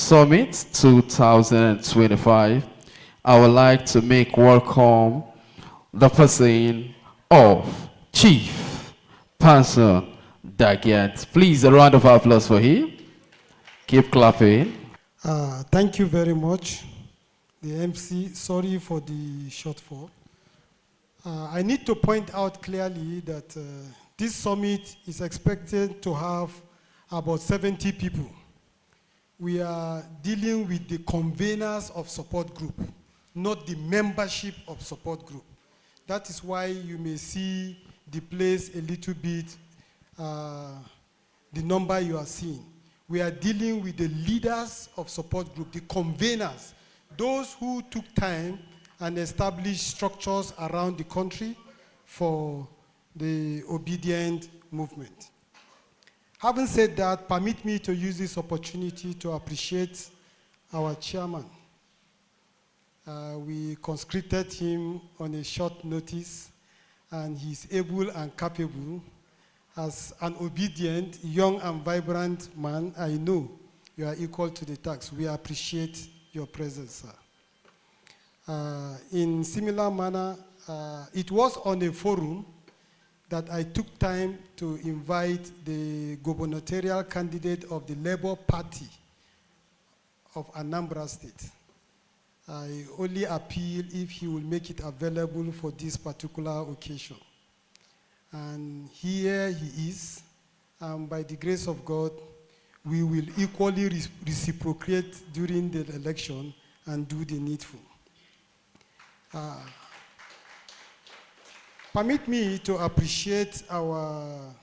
Summit 2025, I would like to make welcome the person of Chief Person Dagiat. Please, a round of applause for him. Keep clapping. Thank you very much, the MC. Sorry for the shortfall. I need to point out clearly that this summit is expected to have about 70 people. We are dealing with the conveners of support group, not the membership of support group. That is why you may see the place a little bit, the number you are seeing. We are dealing with the leaders of support group, the conveners, those who took time and established structures around the country for the obedient movement. Having said that, permit me to use this opportunity to appreciate our chairman. We conscripted him on a short notice, and he's able and capable. As an obedient, young and vibrant man, I know you are equal to the task. We appreciate your presence, sir. In similar manner, it was on a forum that I took time to invite the gubernatorial candidate of the Labour Party of Anambra State. I only appeal if he will make it available for this particular occasion. And here he is, and by the grace of God, we will equally reciprocate during the election and do the needful. Permit me to appreciate our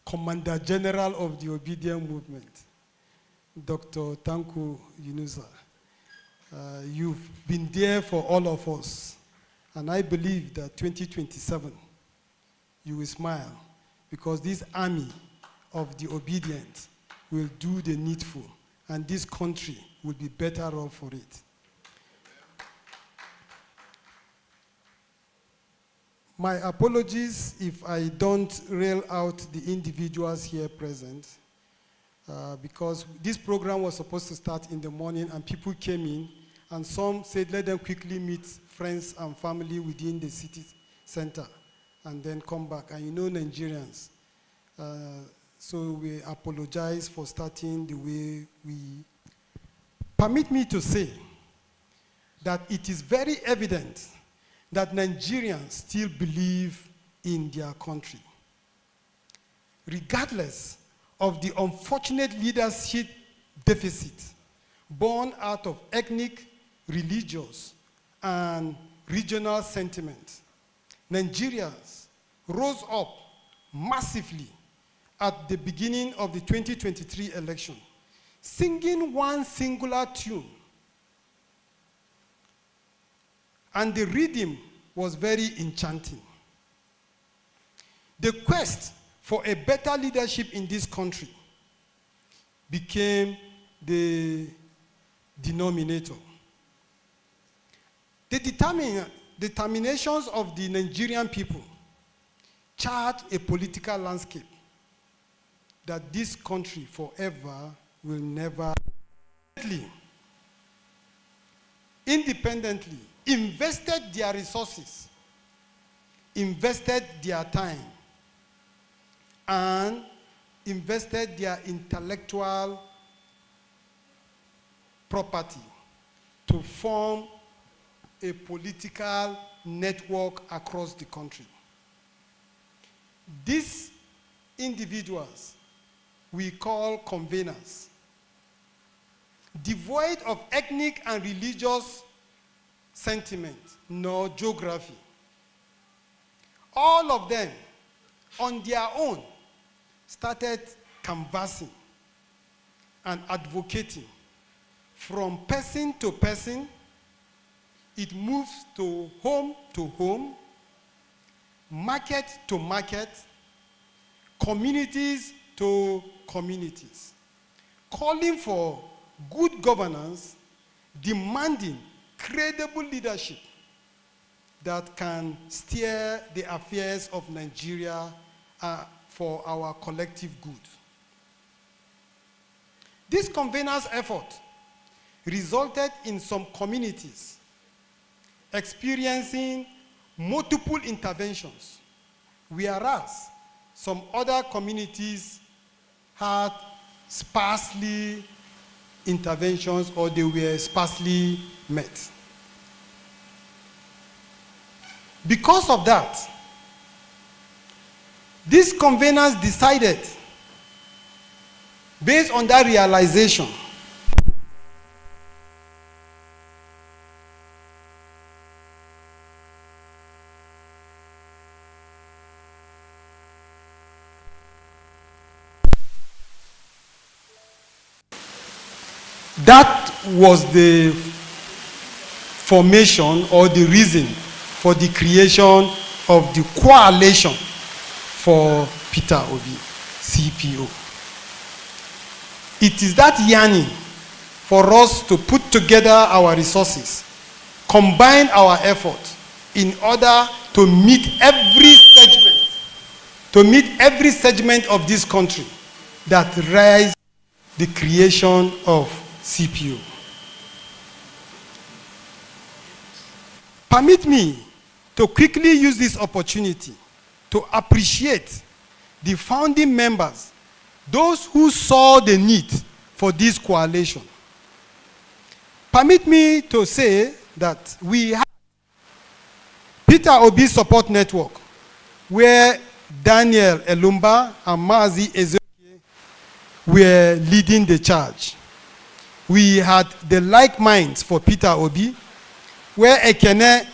Commander General of the Obedient Movement, Dr. Tanku Yunusa. You've been there for all of us, and I believe that 2027, you will smile, because this army of the obedient will do the needful, and this country will be better off for it. My apologies if I don't rail out the individuals here present, because this program was supposed to start in the morning and people came in, and some said let them quickly meet friends and family within the city center and then come back. And you know Nigerians. So we apologize for starting the way we. Permit me to say that it is very evident that Nigerians still believe in their country, regardless of the unfortunate leadership deficit born out of ethnic, religious, and regional sentiment. Nigerians rose up massively at the beginning of the 2023 election, singing one singular tune. And the rhythm was very enchanting. The quest for a better leadership in this country became the denominator. The determinations of the Nigerian people chart a political landscape that this country forever will never independently invested their resources, invested their time, and invested their intellectual property to form a political network across the country. These individuals we call conveners, devoid of ethnic and religious sentiment nor geography. All of them, on their own, started canvassing and advocating from person to person. It moves to home, market to market, communities to communities, calling for good governance, demanding credible leadership that can steer the affairs of Nigeria for our collective good. This convener's effort resulted in some communities experiencing multiple interventions, whereas some other communities had sparsely interventions or they were sparsely met. Because of that, these conveners decided, based on that realization, that was the formation or the reason for the creation of the coalition for Peter Obi, CPO. It is that yearning for us to put together our resources, combine our effort in order to meet every segment of this country that raised the creation of CPO. Permit me to quickly use this opportunity to appreciate the founding members, those who saw the need for this coalition. Permit me to say that we have Peter Obi Support Network, where Daniel Elumba and Mazi Ezeoke were leading the charge. We had the like minds for Peter Obi, where Ekena,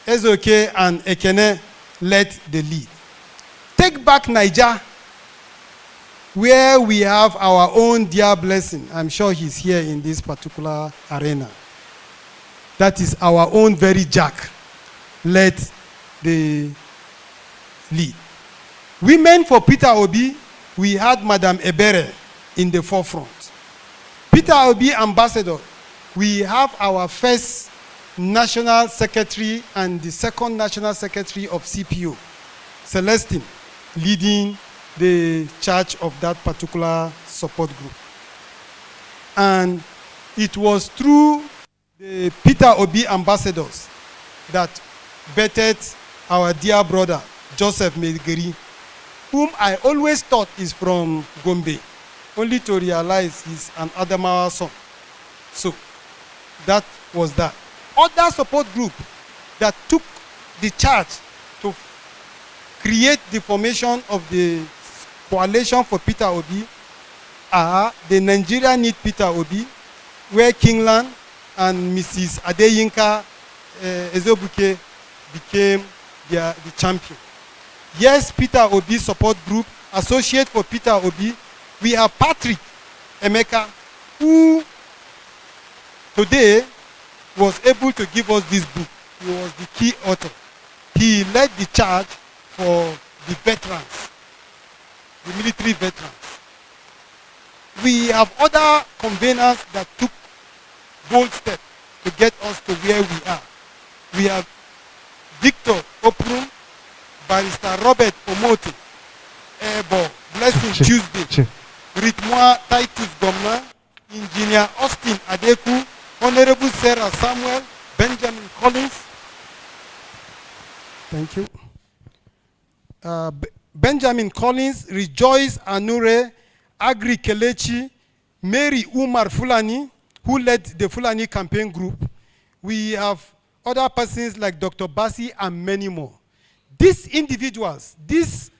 Ezeoke, and Ekene led the lead. Take Back Niger, where we have our own dear Blessing. I'm sure he's here in this particular arena. That is our own very Jack led the lead. Women for Peter Obi, we had Madam Ebere in the forefront. Peter Obi ambassador, we have our first national secretary and the second national secretary of CPO, Celestine, leading the charge of that particular support group. And it was through the Peter Obi ambassadors that vetted our dear brother, Joseph Megeri, whom I always thought is from Gombe, only to realize he's an Adamawa son. So that was that. Other support group that took the charge to create the formation of the coalition for Peter Obi are the Nigeria Need Peter Obi, where Kingland and Mrs. Adeyinka Ezeobuke became the champion. Yes, Peter Obi Support Group, Associate for Peter Obi, we have Patrick Emeka, who today was able to give us this book. He was the key author. He led the charge for the veterans, the military veterans. We have other conveners that took bold steps to get us to where we are. We have Victor Oprum, Barrister Robert Omote, Ebo, Blessing Tuesday, Ritmoa Titus Gomna, Engineer Austin Adeku, Honorable Sarah Samuel, Benjamin Collins. Thank you. Benjamin Collins, Rejoice Anure, Agri Kelechi, Mary Umar Fulani, who led the Fulani campaign group. We have other persons like Dr. Basi and many more. These individuals, these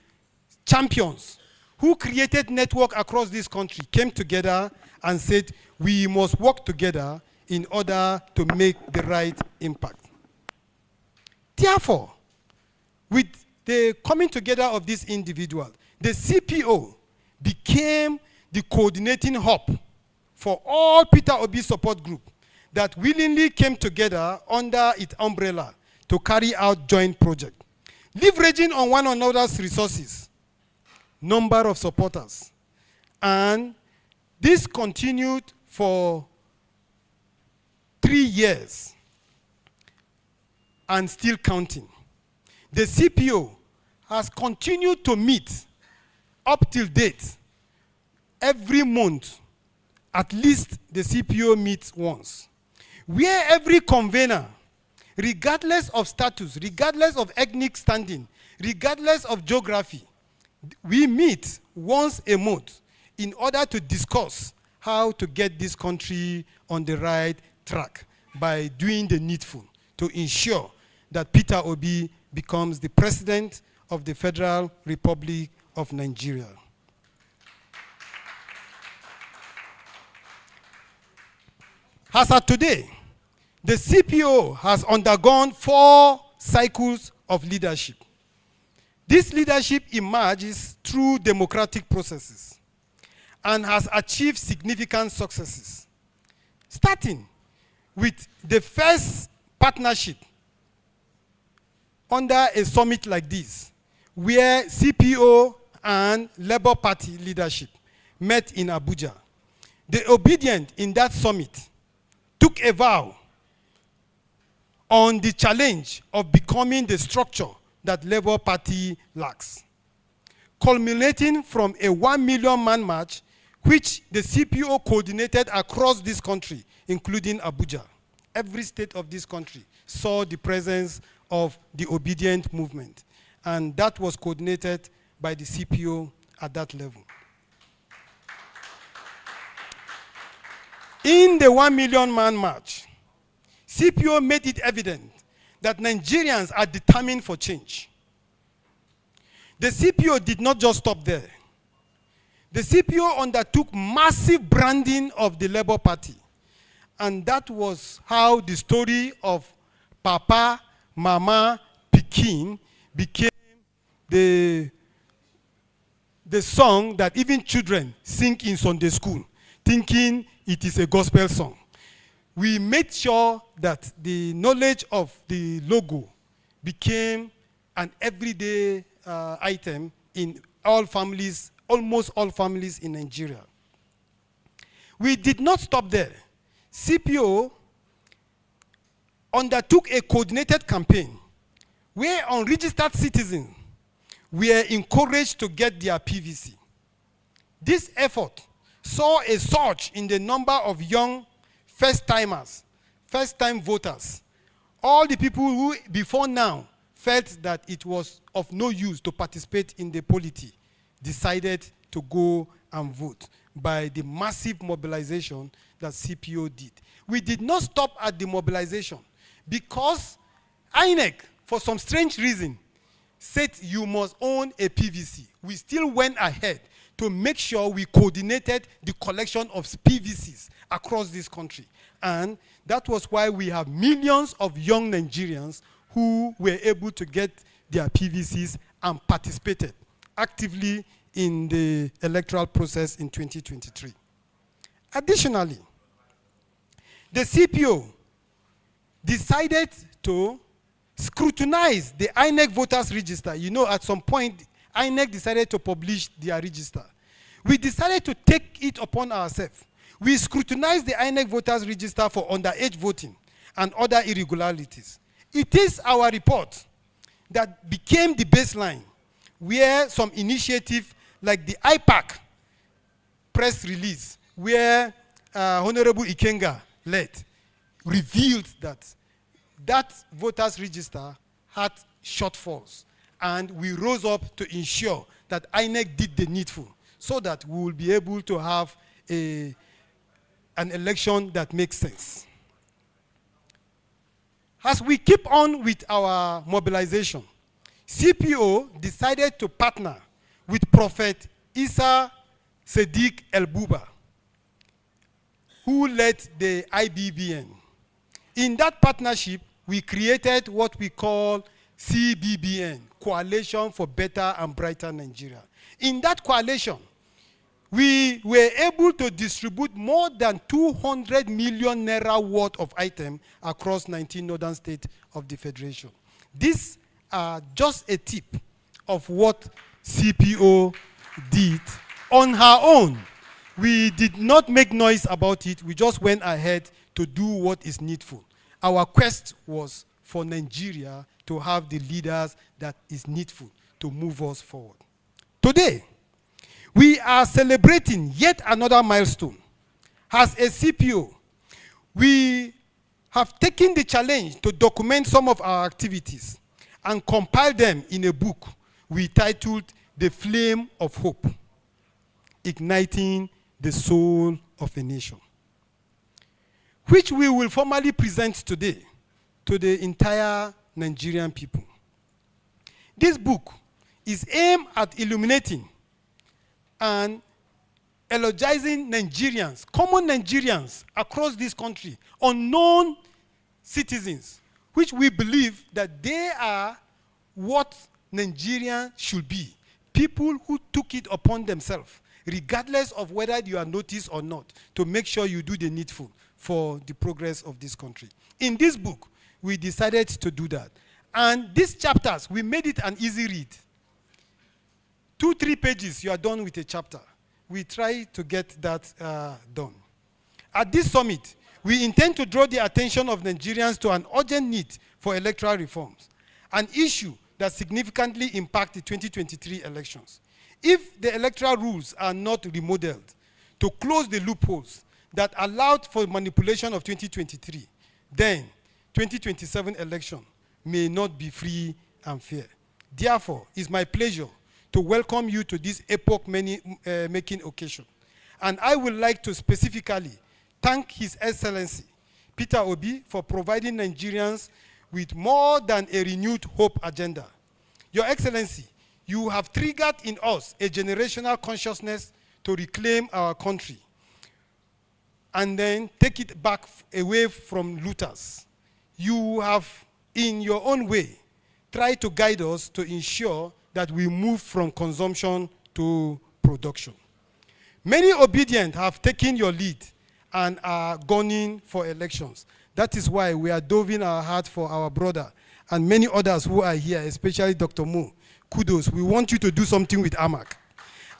champions who created network across this country came together and said, we must work together in order to make the right impact. Therefore, with the coming together of these individuals, the CPO became the coordinating hub for all Peter Obi support group that willingly came together under its umbrella to carry out joint projects. Leveraging on one another's resources, number of supporters. And this continued for 3 years and still counting. The CPO has continued to meet up till date every month, at least the CPO meets once, where every convener, regardless of status, regardless of ethnic standing, regardless of geography, we meet once a month in order to discuss how to get this country on the right track by doing the needful to ensure that Peter Obi becomes the President of the Federal Republic of Nigeria. As of today, the CPO has undergone 4 cycles of leadership. This leadership emerges through democratic processes and has achieved significant successes, starting with the first partnership under a summit like this, where CPO and Labour Party leadership met in Abuja. The obedient in that summit took a vow on the challenge of becoming the structure that Labour Party lacks, culminating from a 1 million man march which the CPO coordinated across this country, including Abuja. Every state of this country saw the presence of the obedient movement, and that was coordinated by the CPO at that level. In the 1 million man march, CPO made it evident that Nigerians are determined for change. The CPO did not just stop there. The CPO undertook massive branding of the Labour Party, and that was how the story of Papa, Mama, Pikin became the song that even children sing in Sunday school, thinking it is a gospel song. We made sure that the knowledge of the logo became an everyday item in all families, almost all families in Nigeria. We did not stop there. CPO undertook a coordinated campaign where unregistered citizens were encouraged to get their PVC. This effort saw a surge in the number of young first-timers, first-time voters. All the people who before now felt that it was of no use to participate in the polity decided to go and vote by the massive mobilization that CPO did. We did not stop at the mobilization because INEC, for some strange reason, said you must own a PVC. We still went ahead to make sure we coordinated the collection of PVCs across this country. And that was why we have millions of young Nigerians who were able to get their PVCs and participated actively in the electoral process in 2023. Additionally, the CPO decided to scrutinize the INEC voters register. You know, at some point, INEC decided to publish their register. We decided to take it upon ourselves. We scrutinized the INEC voters register for underage voting and other irregularities. It is our report that became the baseline where some initiative like the IPAC press release, where Honorable Ikenga led, revealed that that voters register had shortfalls. And we rose up to ensure that INEC did the needful so that we will be able to have an election that makes sense. As we keep on with our mobilization, CPO decided to partner with Prophet Isa Sadiq El-Buba, who led the IBBN. In that partnership, we created what we call CBBN, Coalition for Better and Brighter Nigeria. In that coalition, we were able to distribute more than 200 million naira worth of items across 19 northern states of the Federation. These are just a tip of what CPO did on her own. We did not make noise about it. We just went ahead to do what is needful. Our quest was for Nigeria to have the leaders that is needful to move us forward. Today, We are celebrating yet another milestone. As a CPO, we have taken the challenge to document some of our activities and compile them in a book we titled The Flame of Hope, Igniting the Soul of a Nation, which we will formally present today to the entire Nigerian people. This book is aimed at illuminating and eulogizing Nigerians, common Nigerians across this country, unknown citizens, which we believe that they are what Nigerians should be. People who took it upon themselves, regardless of whether you are noticed or not, to make sure you do the needful for the progress of this country. In this book, we decided to do that. And these chapters, we made it an easy read. 2-3 pages, you are done with a chapter. We try to get that done. At this summit, we intend to draw the attention of Nigerians to an urgent need for electoral reforms, an issue that significantly impacts the 2023 elections. If the electoral rules are not remodeled to close the loopholes that allowed for manipulation of 2023, then 2027 election may not be free and fair. Therefore, it's my pleasure to welcome you to this epoch-making occasion. And I would like to specifically thank His Excellency, Peter Obi, for providing Nigerians with more than a renewed hope agenda. Your Excellency, you have triggered in us a generational consciousness to reclaim our country and then take it back away from looters. You have, in your own way, tried to guide us to ensure that we move from consumption to production. Many obedient have taken your lead and are gunning for elections. That is why we are doving our heart for our brother and many others who are here, especially Dr. Mo. Kudos. We want you to do something with AMAC.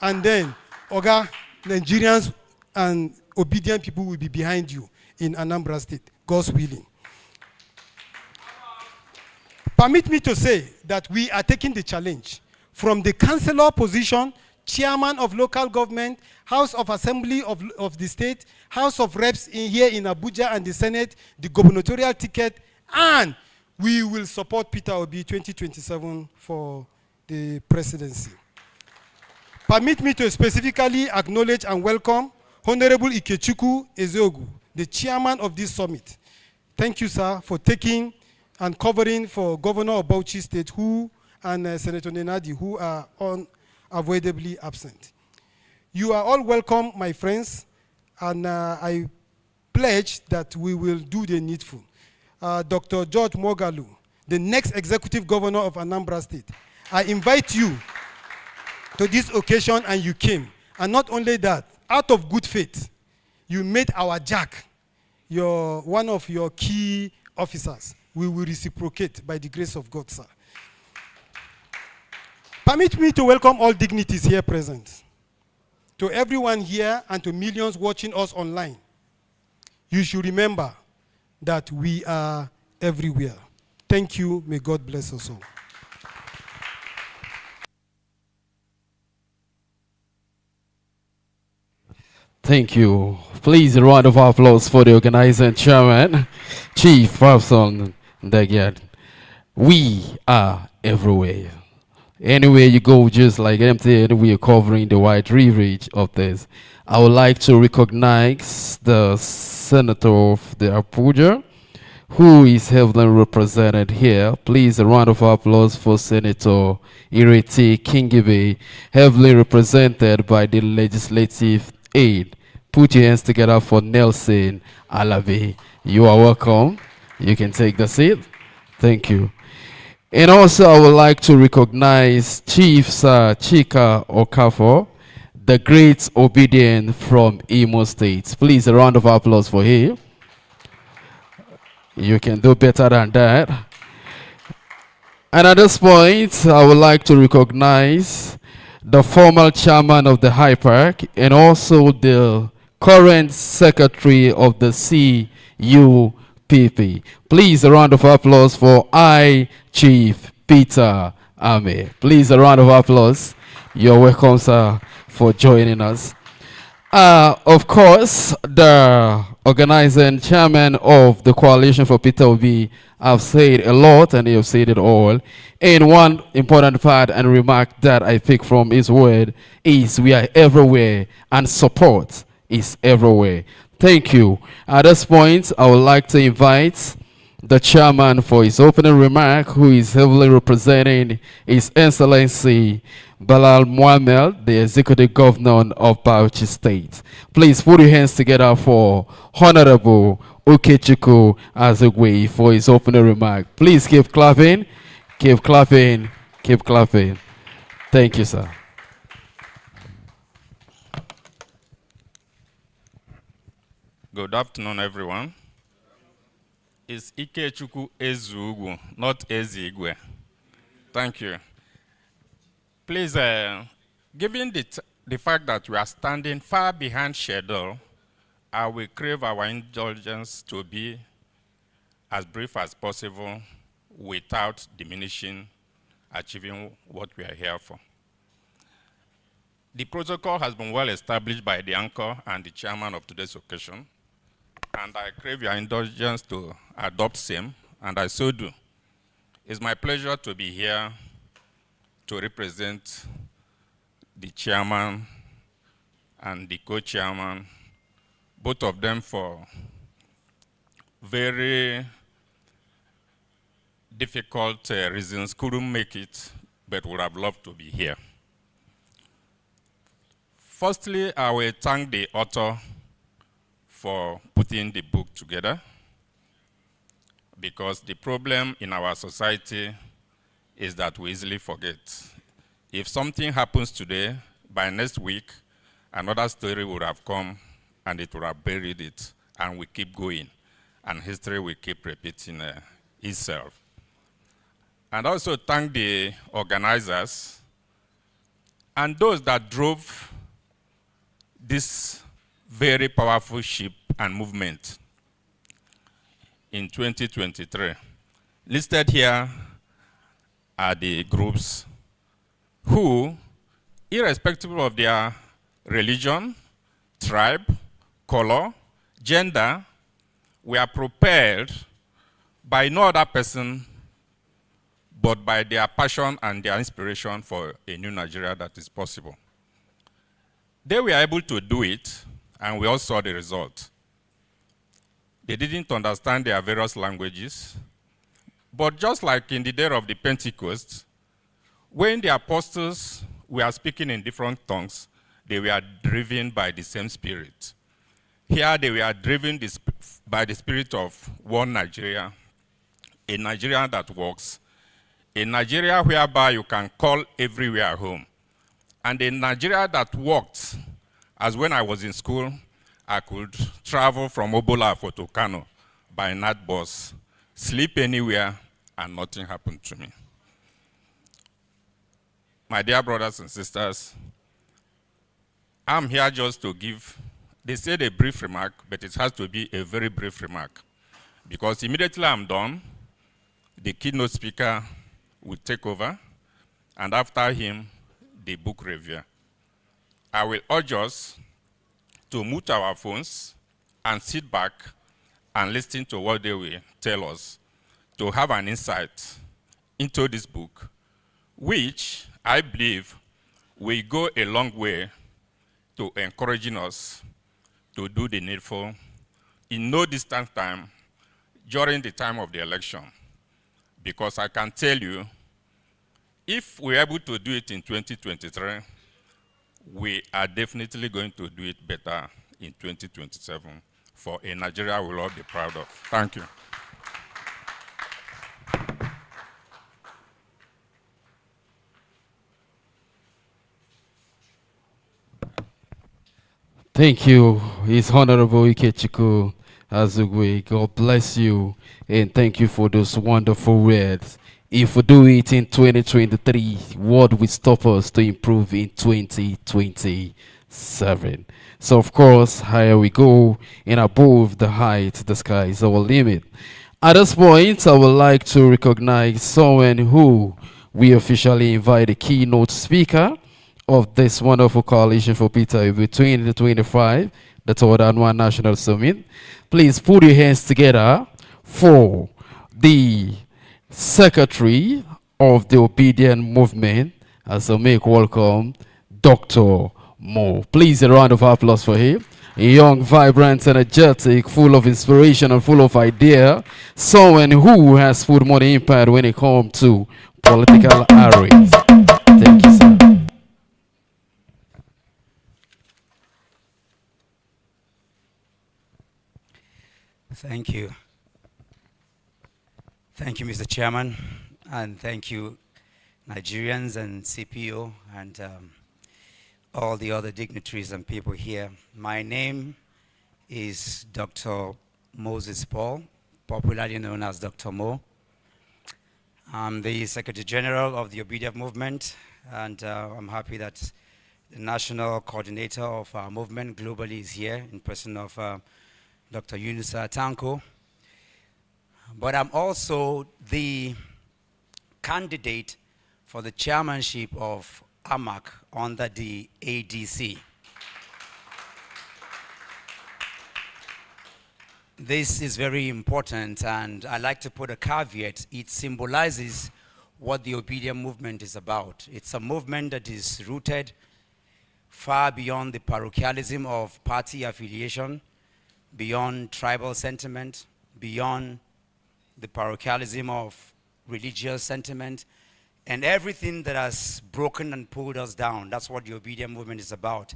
And then, Oga, Nigerians and obedient people will be behind you in Anambra State, God's willing. Permit me to say that we are taking the challenge from the councillor position, chairman of local government, House of Assembly of the state, House of Reps here in Abuja and the Senate, the gubernatorial ticket, and we will support Peter Obi 2027 for the presidency. Permit me to specifically acknowledge and welcome Honorable Ikechukwu Ezeogu, the chairman of this summit. Thank you, sir, for taking and covering for Governor of Bauchi State and Senator Nenadi, who are unavoidably absent. You are all welcome, my friends, and I pledge that we will do the needful. Dr. George Mogalu, the next executive governor of Anambra State, I invite you to this occasion and you came. And not only that, out of good faith, you made our Jack one of your key officers. We will reciprocate by the grace of God, sir. Permit me to welcome all dignitaries here present. To everyone here and to millions watching us online, you should remember that we are everywhere. Thank you. May God bless us all. Thank you. Please, a round of applause for the organizing chairman, Chief Person Njenje. We are everywhere. Anywhere you go, just like MTN, we are covering the wide range of this. I would like to recognize the Senator of the Abuja, who is heavily represented here. Please, a round of applause for Senator Ireti Kingibe, heavily represented by the legislative aid. Put your hands together for Nelson Alabi. You are welcome. You can take the seat. Thank you. And also, I would like to recognize Chief Sir Chika Okafor, the great obedient from Imo State. Please, a round of applause for him. You can do better than that. And at this point, I would like to recognize the former chairman of the High Park and also the current secretary of the CUPP. Please, a round of applause for Chief Peter Ame. Please, a round of applause. You're welcome, sir, for joining us. Of course, the organizing chairman of the Coalition for Peter Obi have said a lot and they have said it all. And one important part and remark that I pick from his word is we are everywhere and support is everywhere. Thank you. At this point, I would like to invite the chairman for his opening remark, who is heavily representing His Excellency Balal Muhammad, the Executive Governor of Bauchi State. Please put your hands together for Honorable Okechukwu Azugwe for his opening remark. Please keep clapping, keep clapping, keep clapping. Thank you, sir. Good afternoon, everyone. It's Ikechukwu Ezugu, not Ezigwe. Thank you. Please, given the fact that we are standing far behind schedule, I will crave our indulgence to be as brief as possible without diminishing achieving what we are here for. The protocol has been well established by the anchor and the chairman of today's occasion, and I crave your indulgence to adopt same, and I so do. It's my pleasure to be here to represent the chairman and the co-chairman, both of them for very difficult reasons, couldn't make it, but would have loved to be here. Firstly, I will thank the author for putting the book together, because the problem in our society is that we easily forget. If something happens today, by next week, another story would have come and it would have buried it, and we keep going, and history will keep repeating itself. And also thank the organizers and those that drove this very powerful ship and movement in 2023. Listed here are the groups who, irrespective of their religion, tribe, color, gender, were propelled by no other person but by their passion and their inspiration for a new Nigeria that is possible. They were able to do it, and we all saw the result. They didn't understand their various languages, but just like in the day of the Pentecost, when the apostles were speaking in different tongues, they were driven by the same spirit. Here they were driven by the spirit of one Nigeria, a Nigeria that works, a Nigeria whereby you can call everywhere home, and a Nigeria that worked, as when I was in school, I could travel from Obolafo to Kano by night bus, sleep anywhere, and nothing happened to me. My dear brothers and sisters, I'm here just to give, they said a brief remark, but it has to be a very brief remark, because immediately I'm done, the keynote speaker will take over, and after him, the book reviewer. I will urge us to mute our phones and sit back and listen to what they will tell us, to have an insight into this book, which I believe will go a long way to encouraging us to do the needful in no distant time during the time of the election. Because I can tell you, if we're able to do it in 2023, we are definitely going to do it better in 2027 for a Nigeria we'll all be proud of. Thank you. Thank you, His Honorable Ikechukwu Azugwe. God bless you, and thank you for those wonderful words. If we do it in 2023, what will stop us to improve in 2027? So, of course, higher we go, and above the height, the sky is our limit. At this point, I would like to recognize someone who we officially invite, a keynote speaker of this wonderful coalition for Peter Obi 2025, the Third Annual National Summit. Please put your hands together for the Secretary of the Obedient Movement as I make welcome Dr. Mo. Please a round of applause for him. Young, vibrant, energetic, full of inspiration and full of idea. Someone who has put more impact when it comes to political areas. Thank you, sir. Thank you. Thank you, Mr. Chairman, and thank you, Nigerians and CPO, and all the other dignitaries and people here. My name is Dr. Moses Paul, popularly known as Dr. Mo. I'm the Secretary General of the Obedient Movement, and I'm happy that the national coordinator of our movement globally is here in person of Dr. Yunusa Tanko. But I'm also the candidate for the chairmanship of AMAC under the ADC. This is very important, and I like to put a caveat. It symbolizes what the Obedient Movement is about. It's a movement that is rooted far beyond the parochialism of party affiliation, beyond tribal sentiment, beyond the parochialism of religious sentiment, and everything that has broken and pulled us down. That's what the Obedient Movement is about.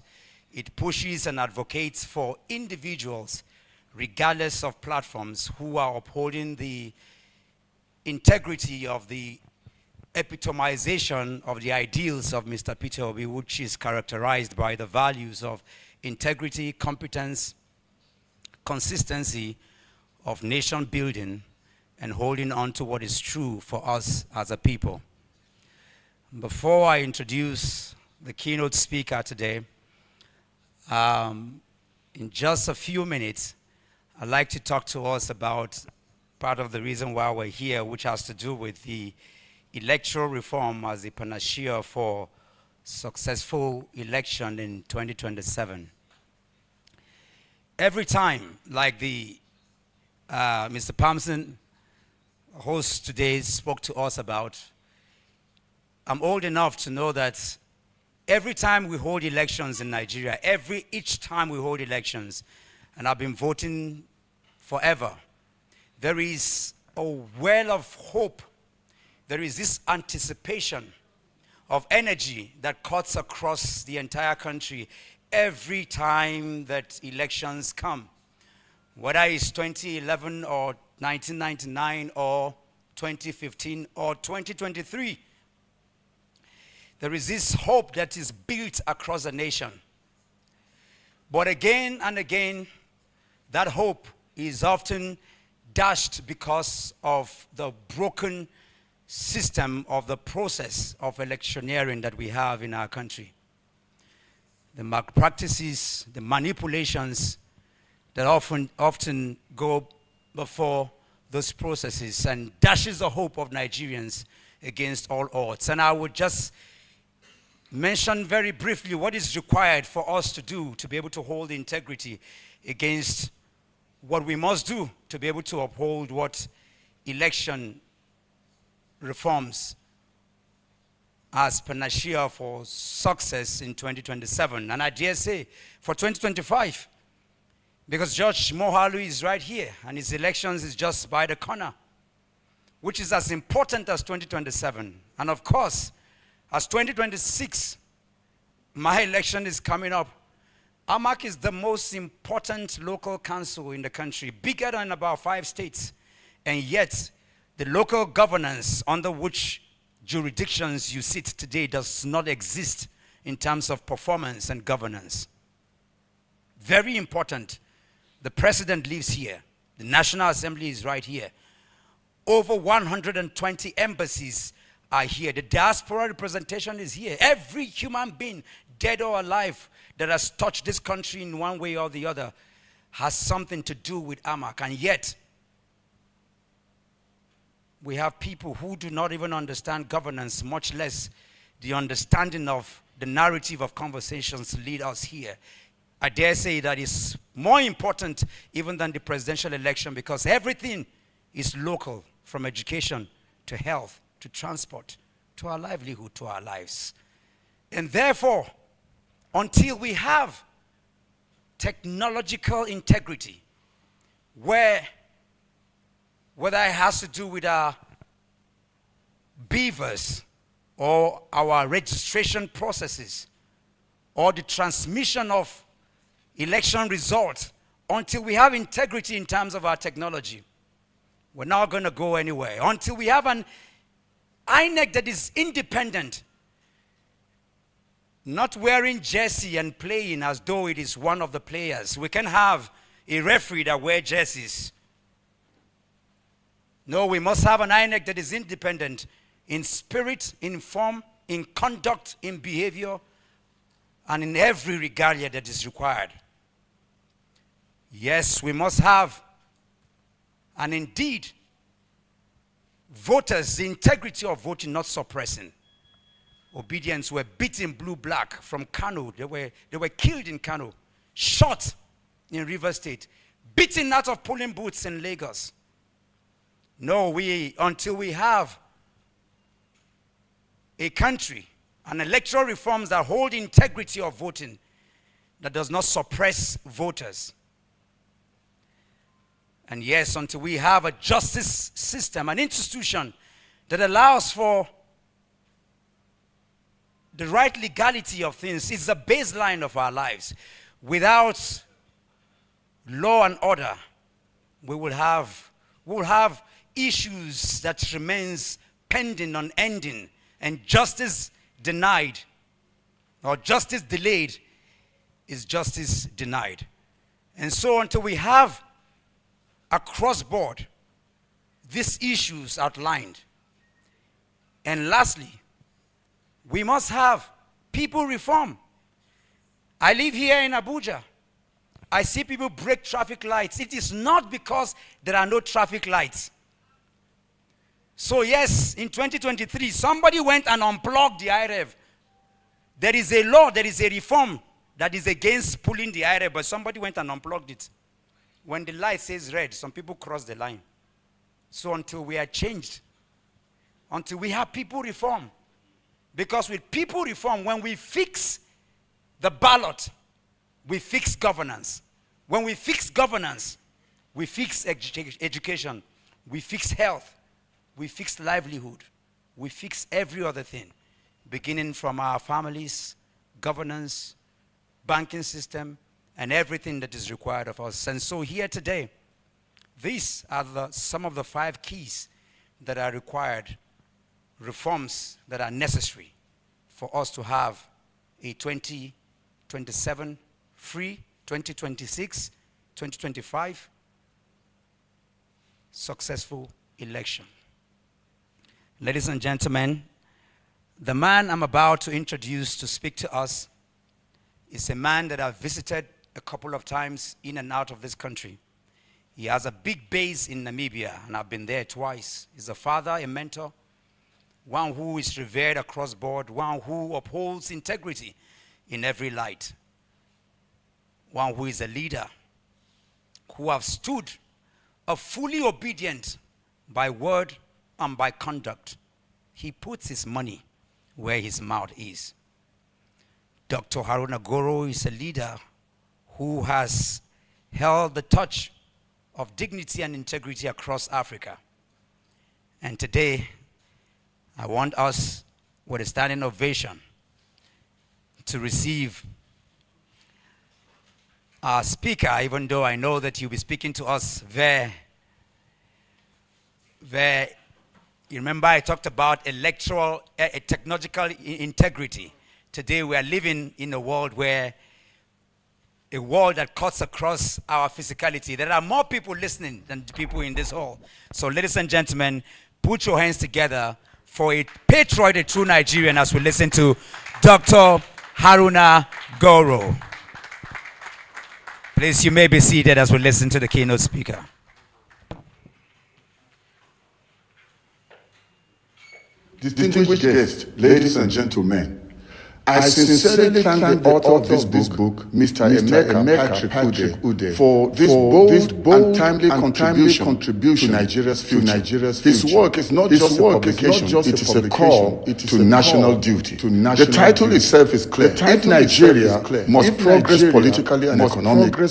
It pushes and advocates for individuals, regardless of platforms, who are upholding the integrity of the epitomization of the ideals of Mr. Peter Obi, which is characterized by the values of integrity, competence, consistency of nation building, and holding on to what is true for us as a people. Before I introduce the keynote speaker today, in just a few minutes, I'd like to talk to us about part of the reason why we're here, which has to do with the electoral reform as a panacea for successful election in 2027. Every time, like the Mr. Palmson, host today, spoke to us about, I'm old enough to know that every time we hold elections in Nigeria, each time we hold elections, and I've been voting forever, there is a well of hope. There is this anticipation of energy that cuts across the entire country every time that elections come. Whether it's 2011 or 1999 or 2015 or 2023, there is this hope that is built across the nation. But again and again, that hope is often dashed because of the broken system of the process of electioneering that we have in our country. The malpractices, the manipulations that often go before those processes and dashes the hope of Nigerians against all odds. And I would just mention very briefly what is required for us to do to be able to hold integrity against what we must do to be able to uphold what election reforms as panacea for success in 2027. And I dare say for 2025, because George Mohalu is right here and his elections is just by the corner, which is as important as 2027. And of course, as 2026, my election is coming up. AMAC is the most important local council in the country, bigger than about 5 states. And yet, the local governance under which jurisdictions you sit today does not exist in terms of performance and governance. Very important. The president lives here. The National Assembly is right here. Over 120 embassies are here. The diaspora representation is here. Every human being, dead or alive, that has touched this country in one way or the other has something to do with AMAC. And yet, we have people who do not even understand governance, much less the understanding of the narrative of conversations lead us here. I dare say that is more important even than the presidential election, because everything is local, from education to health to transport to our livelihood to our lives. And therefore, until we have technological integrity, whether it has to do with our beavers or our registration processes or the transmission of election results, until we have integrity in terms of our technology, we're not going to go anywhere. Until we have an INEC that is independent, not wearing jersey and playing as though it is one of the players. We can have a referee that wears jerseys. No, we must have an INEC that is independent in spirit, in form, in conduct, in behavior, and in every regalia that is required. Yes, we must have, and indeed, voters, the integrity of voting, not suppressing. Obedience were beaten blue-black from Kano. They were killed in Kano, shot in River State, beaten out of polling booths in Lagos. No, until we have a country and electoral reforms that hold integrity of voting, that does not suppress voters. And yes, until we have a justice system, an institution that allows for the right legality of things, is the baseline of our lives. Without law and order, we will have issues that remains pending, unending, and justice denied or justice delayed is justice denied. And so until we have across board these issues outlined, and lastly, we must have people reform. I live here in Abuja. I see people break traffic lights. It is not because there are no traffic lights. So yes, in 2023, somebody went and unplugged the IREV. There is a law, there is a reform that is against pulling the IREV, but somebody went and unplugged it. When the light says red, some people cross the line. So until we are changed, until we have people reform, because with people reform, when we fix the ballot, we fix governance. When we fix governance, we fix education, we fix health, we fix livelihood, we fix every other thing, beginning from our families, governance, banking system, and everything that is required of us. And so here today, these are some of the 5 keys that are required, reforms that are necessary for us to have a 2027 free, 2026, 2025 successful election. Ladies and gentlemen, the man I'm about to introduce to speak to us is a man that I've visited a couple of times in and out of this country. He has a big base in Namibia, and I've been there twice. He's a father, a mentor, one who is revered across board, one who upholds integrity in every light, one who is a leader, who have stood fully obedient by word and by conduct. He puts his money where his mouth is. Dr. Haruna Goro is a leader who has held the torch of dignity and integrity across Africa. And today, I want us, with a standing ovation, to receive our speaker, even though I know that he'll be speaking to us you remember I talked about electoral, technological integrity. Today we are living in a world that cuts across our physicality. There are more people listening than people in this hall. So ladies and gentlemen, put your hands together for a patriot, a true Nigerian, as we listen to Dr. Haruna Goro. Please, you may be seated as we listen to the keynote speaker. Distinguished guests, ladies and gentlemen, I sincerely thank the author of this book, Mr. Emeka Patrick Ude, for this bold and timely contribution to Nigeria's future. His work is not just a publication, it is a call to national duty. The title itself is clear. If Nigeria must progress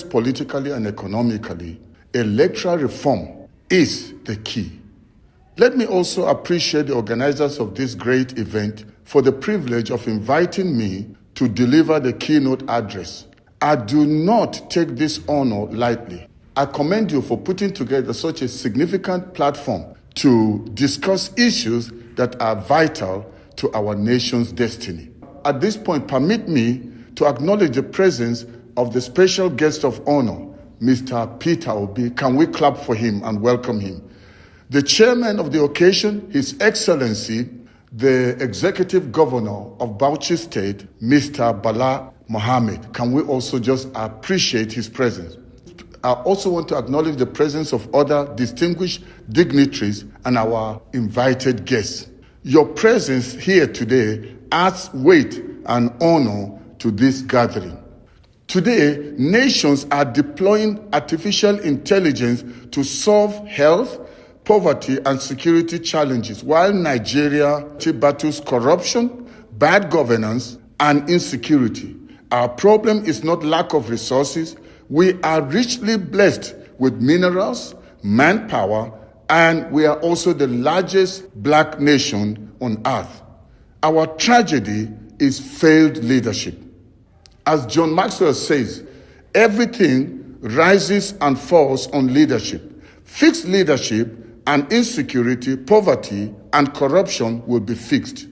politically and economically, electoral reform is the key. Let me also appreciate the organizers of this great event for the privilege of inviting me to deliver the keynote address. I do not take this honor lightly. I commend you for putting together such a significant platform to discuss issues that are vital to our nation's destiny. At this point, permit me to acknowledge the presence of the special guest of honor, Mr. Peter Obi. Can we clap for him and welcome him? The chairman of the occasion, His Excellency, the Executive Governor of Bauchi State, Mr. Bala Mohammed. Can we also just appreciate his presence? I also want to acknowledge the presence of other distinguished dignitaries and our invited guests. Your presence here today adds weight and honor to this gathering. Today, nations are deploying artificial intelligence to solve health, poverty and security challenges, while Nigeria battles corruption, bad governance, and insecurity. Our problem is not lack of resources. We are richly blessed with minerals, manpower, and we are also the largest black nation on earth. Our tragedy is failed leadership. As John Maxwell says, everything rises and falls on leadership. Fixed leadership and insecurity, poverty, and corruption will be fixed.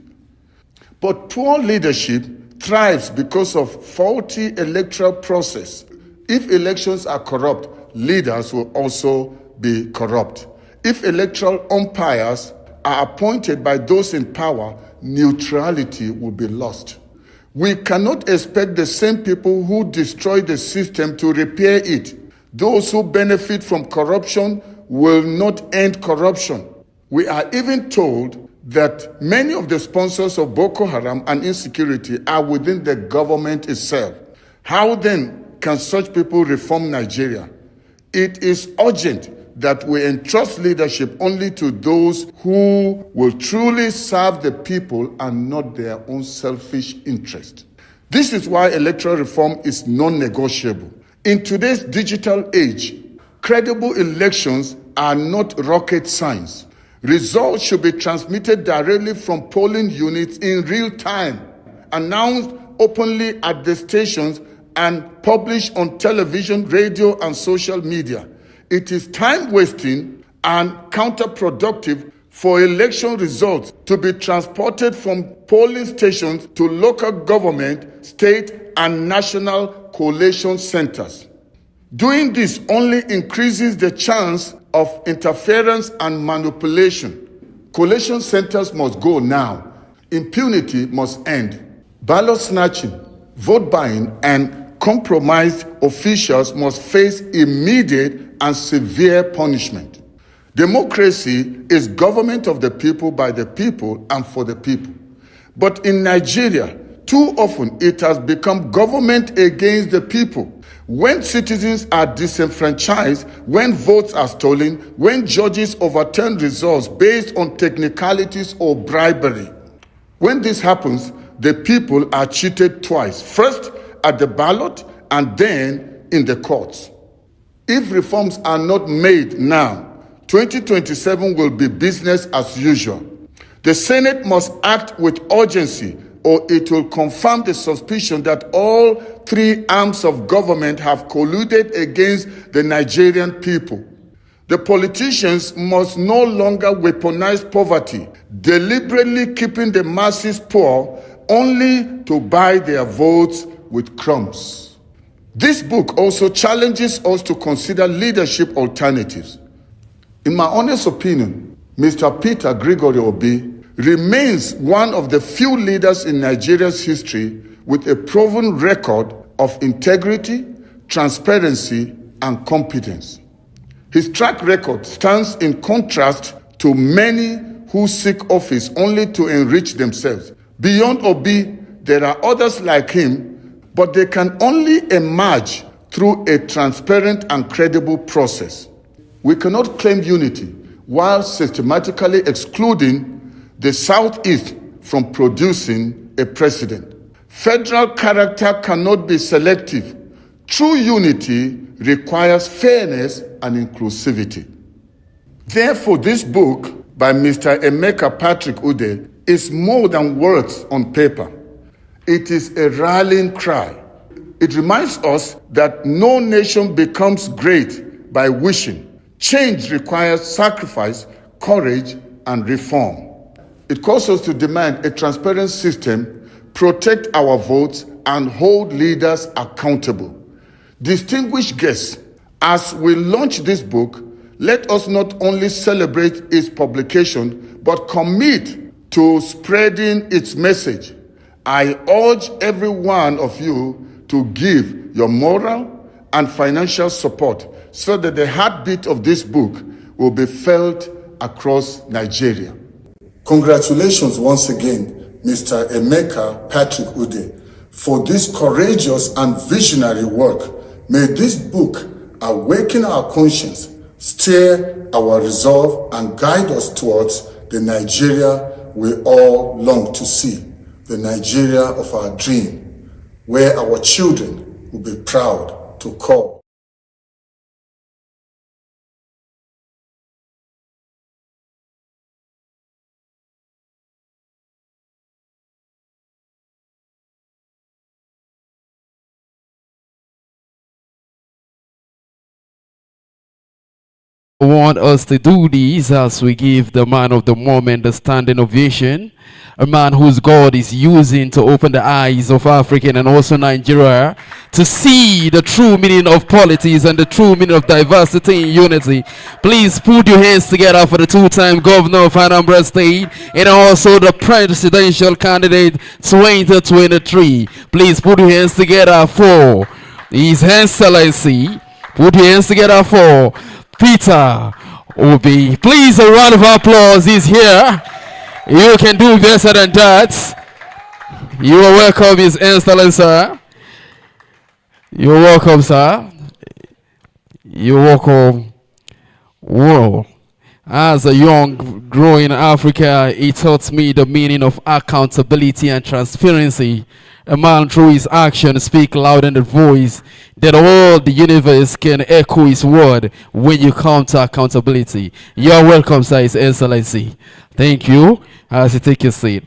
But poor leadership thrives because of faulty electoral process. If elections are corrupt, leaders will also be corrupt. If electoral umpires are appointed by those in power, neutrality will be lost. We cannot expect the same people who destroy the system to repair it. Those who benefit from corruption will not end corruption. We are even told that many of the sponsors of Boko Haram and insecurity are within the government itself. How then can such people reform Nigeria? It is urgent that we entrust leadership only to those who will truly serve the people and not their own selfish interest. This is why electoral reform is non-negotiable. In today's digital age, credible elections are not rocket science. Results should be transmitted directly from polling units in real time, announced openly at the stations, and published on television, radio, and social media. It is time-wasting and counterproductive for election results to be transported from polling stations to local government, state, and national collation centers. Doing this only increases the chance of interference and manipulation. Collation centers must go now. Impunity must end. Ballot snatching, vote buying, and compromised officials must face immediate and severe punishment. Democracy is government of the people, by the people, and for the people. But in Nigeria, too often it has become government against the people. When citizens are disenfranchised, when votes are stolen, when judges overturn results based on technicalities or bribery. When this happens, the people are cheated twice, first at the ballot and then in the courts. If reforms are not made now, 2027 will be business as usual. The Senate must act with urgency, or it will confirm the suspicion that all three arms of government have colluded against the Nigerian people. The politicians must no longer weaponize poverty, deliberately keeping the masses poor only to buy their votes with crumbs. This book also challenges us to consider leadership alternatives. In my honest opinion, Mr. Peter Gregory Obi remains one of the few leaders in Nigeria's history with a proven record of integrity, transparency, and competence. His track record stands in contrast to many who seek office only to enrich themselves. Beyond Obi, There are others like him, but they can only emerge through a transparent and credible process. We cannot claim unity while systematically excluding the Southeast from producing a president. Federal character cannot be selective. True unity requires fairness and inclusivity. Therefore, this book by Mr. Emeka Patrick Ude is more than words on paper. It is a rallying cry. It reminds us that no nation becomes great by wishing. Change requires sacrifice, courage, and reform. It calls us to demand a transparent system, protect our votes, and hold leaders accountable. Distinguished guests, as we launch this book, let us not only celebrate its publication, but commit to spreading its message. I urge every one of you to give your moral and financial support so that the heartbeat of this book will be felt across Nigeria. Congratulations once again, Mr. Emeka Patrick Ude, for this courageous and visionary work. May this book awaken our conscience, steer our resolve, and guide us towards the Nigeria we all long to see, the Nigeria of our dream, where our children will be proud to call. I want us to do this as we give the man of the moment the standing ovation, a man whose God is using to open the eyes of African and also Nigeria to see the true meaning of politics and the true meaning of diversity and unity. Please put your hands together for the two-time governor of Anambra State and also the presidential candidate 2023. Please put your hands together for His Excellency. Put your hands together for Peter Obi. Please, a round of applause. He's here. You can do better than that. You are welcome, His Excellency. You're welcome, sir. You're welcome. Whoa. As a young, growing Africa, it taught me the meaning of accountability and transparency. A man through his action speak loud in the voice that all the universe can echo his word when you come to accountability. You're welcome, sir, His Excellency. Thank you. As you take your seat.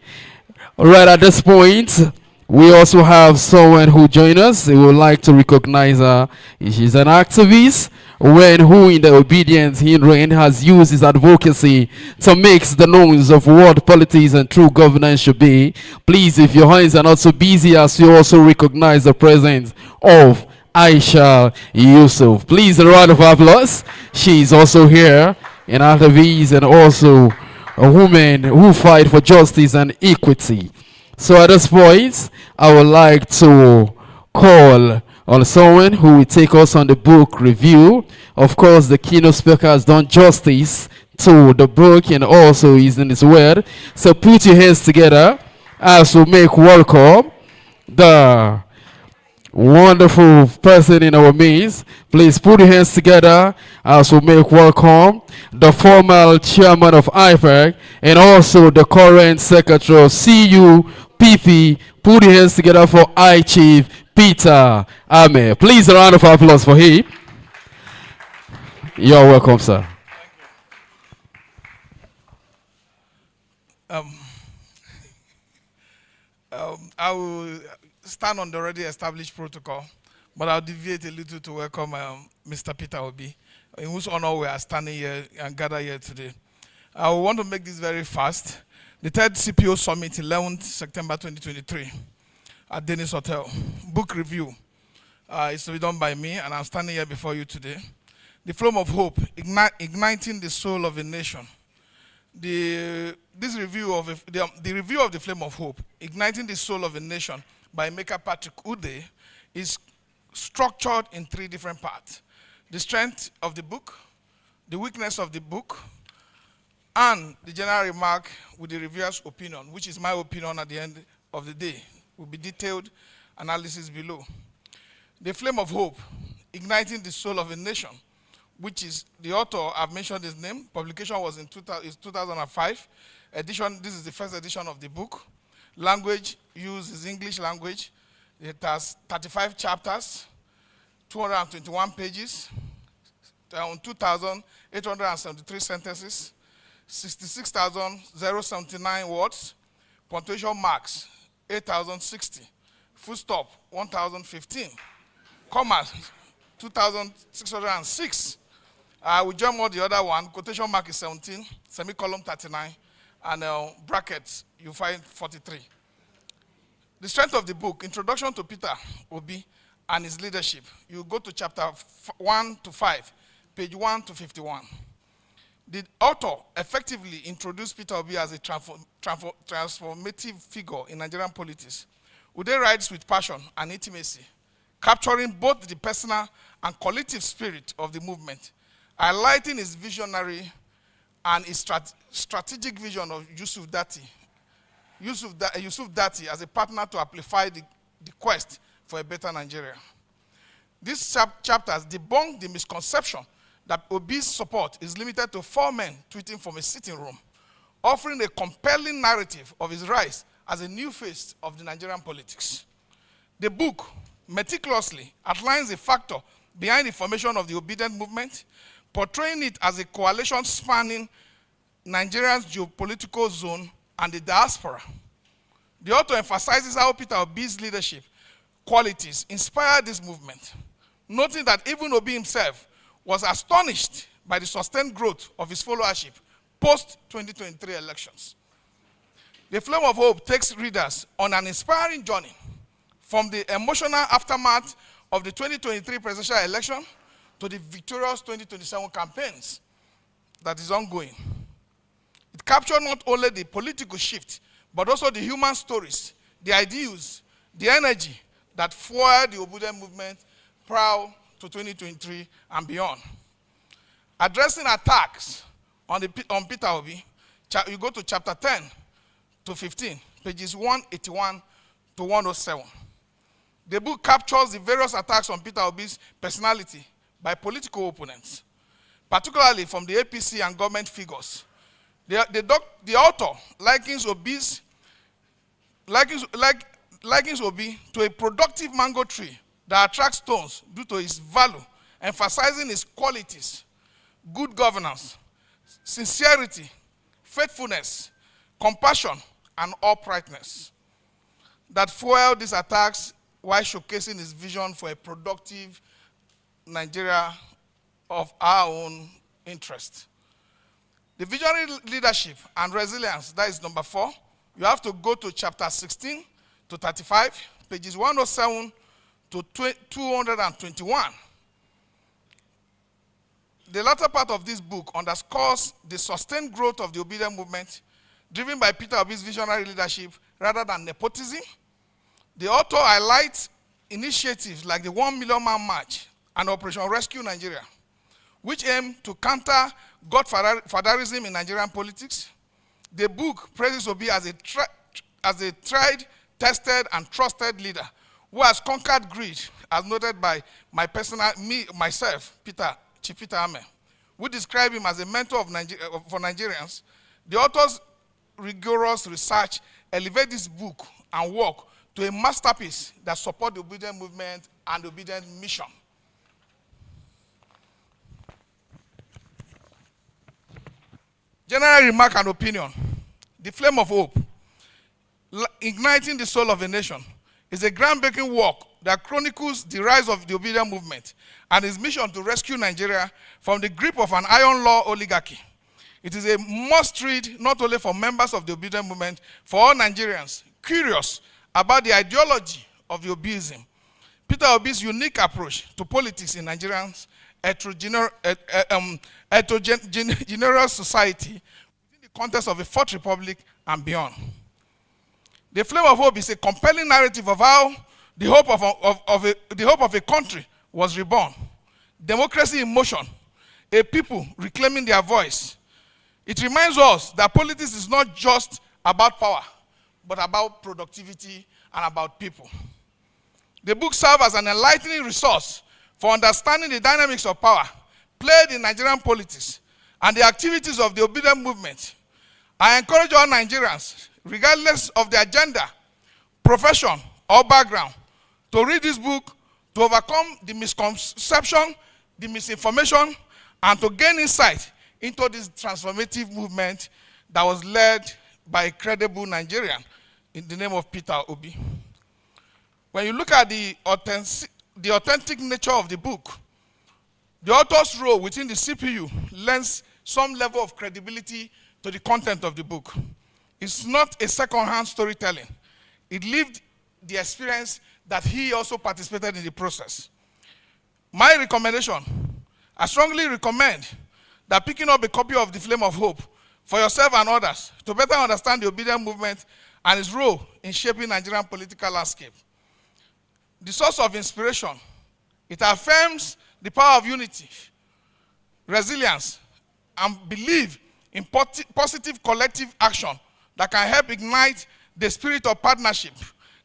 All right, at this point, we also have someone who joined us. We would like to recognize her. She's an activist who in the obedience he reigned has used his advocacy to make the knowns of what politics and true governance should be. Please, if your hands are not so busy, as you also recognize the presence of Aisha Yusuf. Please, a round of applause. She's also here, an activist and also a woman who fight for justice and equity. So at this point, I would like to call on someone who will take us on the book review. Of course, the keynote speaker has done justice to the book and also is in his word. So put your hands together as we make welcome the wonderful person in our midst. Please put your hands together as we make welcome the former chairman of IPAC and also the current secretary of CUPP. Put your hands together for I-Chief Peter Ame. Please, a round of applause for him. You're welcome, sir. I will stand on the already established protocol, but I'll deviate a little to welcome Mr. Peter Obi, in whose honor we are standing here and gathered here today. I want to make this very fast. The third CPO Summit, 11th September 2023, at Dennis Hotel. Book review is to be done by me, and I'm standing here before you today. The Flame of Hope, Igniting the Soul of a Nation. The review of the Flame of Hope, Igniting the Soul of a Nation by Emeka Patrick Ude is structured in 3 different parts. The strength of the book, the weakness of the book, and the general remark with the reviewer's opinion, which is my opinion at the end of the day. will be detailed analysis below. The Flame of Hope, Igniting the Soul of a Nation, which is the author, I've mentioned his name. Publication was in 2005. Edition, this is the first edition of the book. Language used is English language. It has 35 chapters, 221 pages, 2,873 sentences, 66,079 words, punctuation marks, 8,060, full stop, 1,015, commas, 2,606. We jump on the other one, quotation mark is 17, semicolon 39, and brackets, you find 43. The strength of the book, Introduction to Peter Obi and his leadership. You go to chapter 1 to 5, page 1 to 51. The author effectively introduced Peter Obi as a transformative figure in Nigerian politics, who then writes with passion and intimacy, capturing both the personal and collective spirit of the movement, highlighting his visionary and his strategic vision of Yusuf Dati as a partner to amplify the quest for a better Nigeria. These chapters debunk the misconception that Obi's support is limited to 4 men tweeting from a sitting room, offering a compelling narrative of his rise as a new face of the Nigerian politics. The book meticulously outlines the factor behind the formation of the Obedient movement, portraying it as a coalition spanning Nigeria's geopolitical zone and the diaspora. The author emphasizes how Peter Obi's leadership qualities inspired this movement, noting that even Obi himself was astonished by the sustained growth of his followership post-2023 elections. The Flame of Hope takes readers on an inspiring journey from the emotional aftermath of the 2023 presidential election to the victorious 2027 campaigns that is ongoing. It captured not only the political shift, but also the human stories, the ideals, the energy that fueled the Obedient movement prior to 2023 and beyond. Addressing attacks on Peter Obi, you go to chapter 10 to 15, pages 181 to 107. The book captures the various attacks on Peter Obi's personality by political opponents, particularly from the APC and government figures. The author likens Obi to a productive mango tree that attracts stones due to his value, emphasizing his qualities: good governance, sincerity, faithfulness, compassion, and uprightness that fuel these attacks while showcasing his vision for a productive Nigeria of our own interest. The visionary leadership and resilience, that is number 4. You have to go to chapter 16 to 35, pages 107 to 221. The latter part of this book underscores the sustained growth of the Obedient movement, driven by Peter Obi's visionary leadership rather than nepotism. The author highlights initiatives like the 1 Million Man March and Operation Rescue Nigeria, which aim to counter godfatherism in Nigerian politics. The book praises Obi as a tried, tested, and trusted leader who has conquered greed, as noted by myself, Chief Peter Ame, who describe him as a mentor for Nigerians. The author's rigorous research elevates this book and work to a masterpiece that supports the Obedient movement and the Obedient mission. General remark and opinion. The Flame of Hope, Igniting the Soul of a Nation, is a groundbreaking work that chronicles the rise of the Obedient movement and its mission to rescue Nigeria from the grip of an iron law oligarchy. It is a must-read not only for members of the Obedient movement, for all Nigerians curious about the ideology of the Obiism. Peter Obi's unique approach to politics in Nigerians' heterogeneous society within the context of a fourth republic and beyond. The Flame of Hope is a compelling narrative of how the hope of a country was reborn. Democracy in motion, a people reclaiming their voice. It reminds us that politics is not just about power, but about productivity and about people. The book serves as an enlightening resource for understanding the dynamics of power played in Nigerian politics and the activities of the obedient movement. I encourage all Nigerians, regardless of their gender, profession, or background, to read this book to overcome the misconception, the misinformation, and to gain insight into this transformative movement that was led by a credible Nigerian in the name of Peter Obi. When you look at the authentic nature of the book, the author's role within the CPU lends some level of credibility to the content of the book. It's not a second-hand storytelling. It lived the experience that he also participated in the process. My recommendation, I strongly recommend that picking up a copy of The Flame of Hope for yourself and others to better understand the obedient movement and its role in shaping Nigerian political landscape. The source of inspiration, it affirms the power of unity, resilience, and belief in positive collective action that can help ignite the spirit of partnership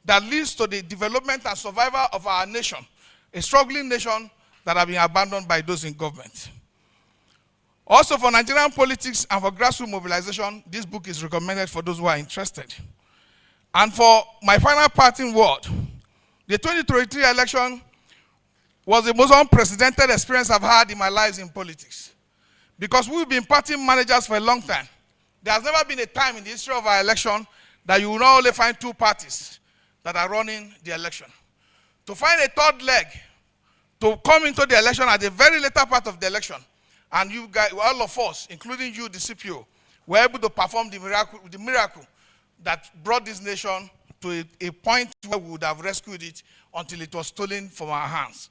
that leads to the development and survival of our nation, a struggling nation that has been abandoned by those in government. Also, for Nigerian politics and for grassroots mobilization, this book is recommended for those who are interested. And for my final parting word, the 2023 election was the most unprecedented experience I've had in my life in politics. Because we've been party managers for a long time. There has never been a time in the history of our election that you will not only find two parties that are running the election. To find a third leg, to come into the election at the very later part of the election, and you guys, all of us, including you, the CPO, were able to perform the miracle that brought this nation to a point where we would have rescued it until it was stolen from our hands.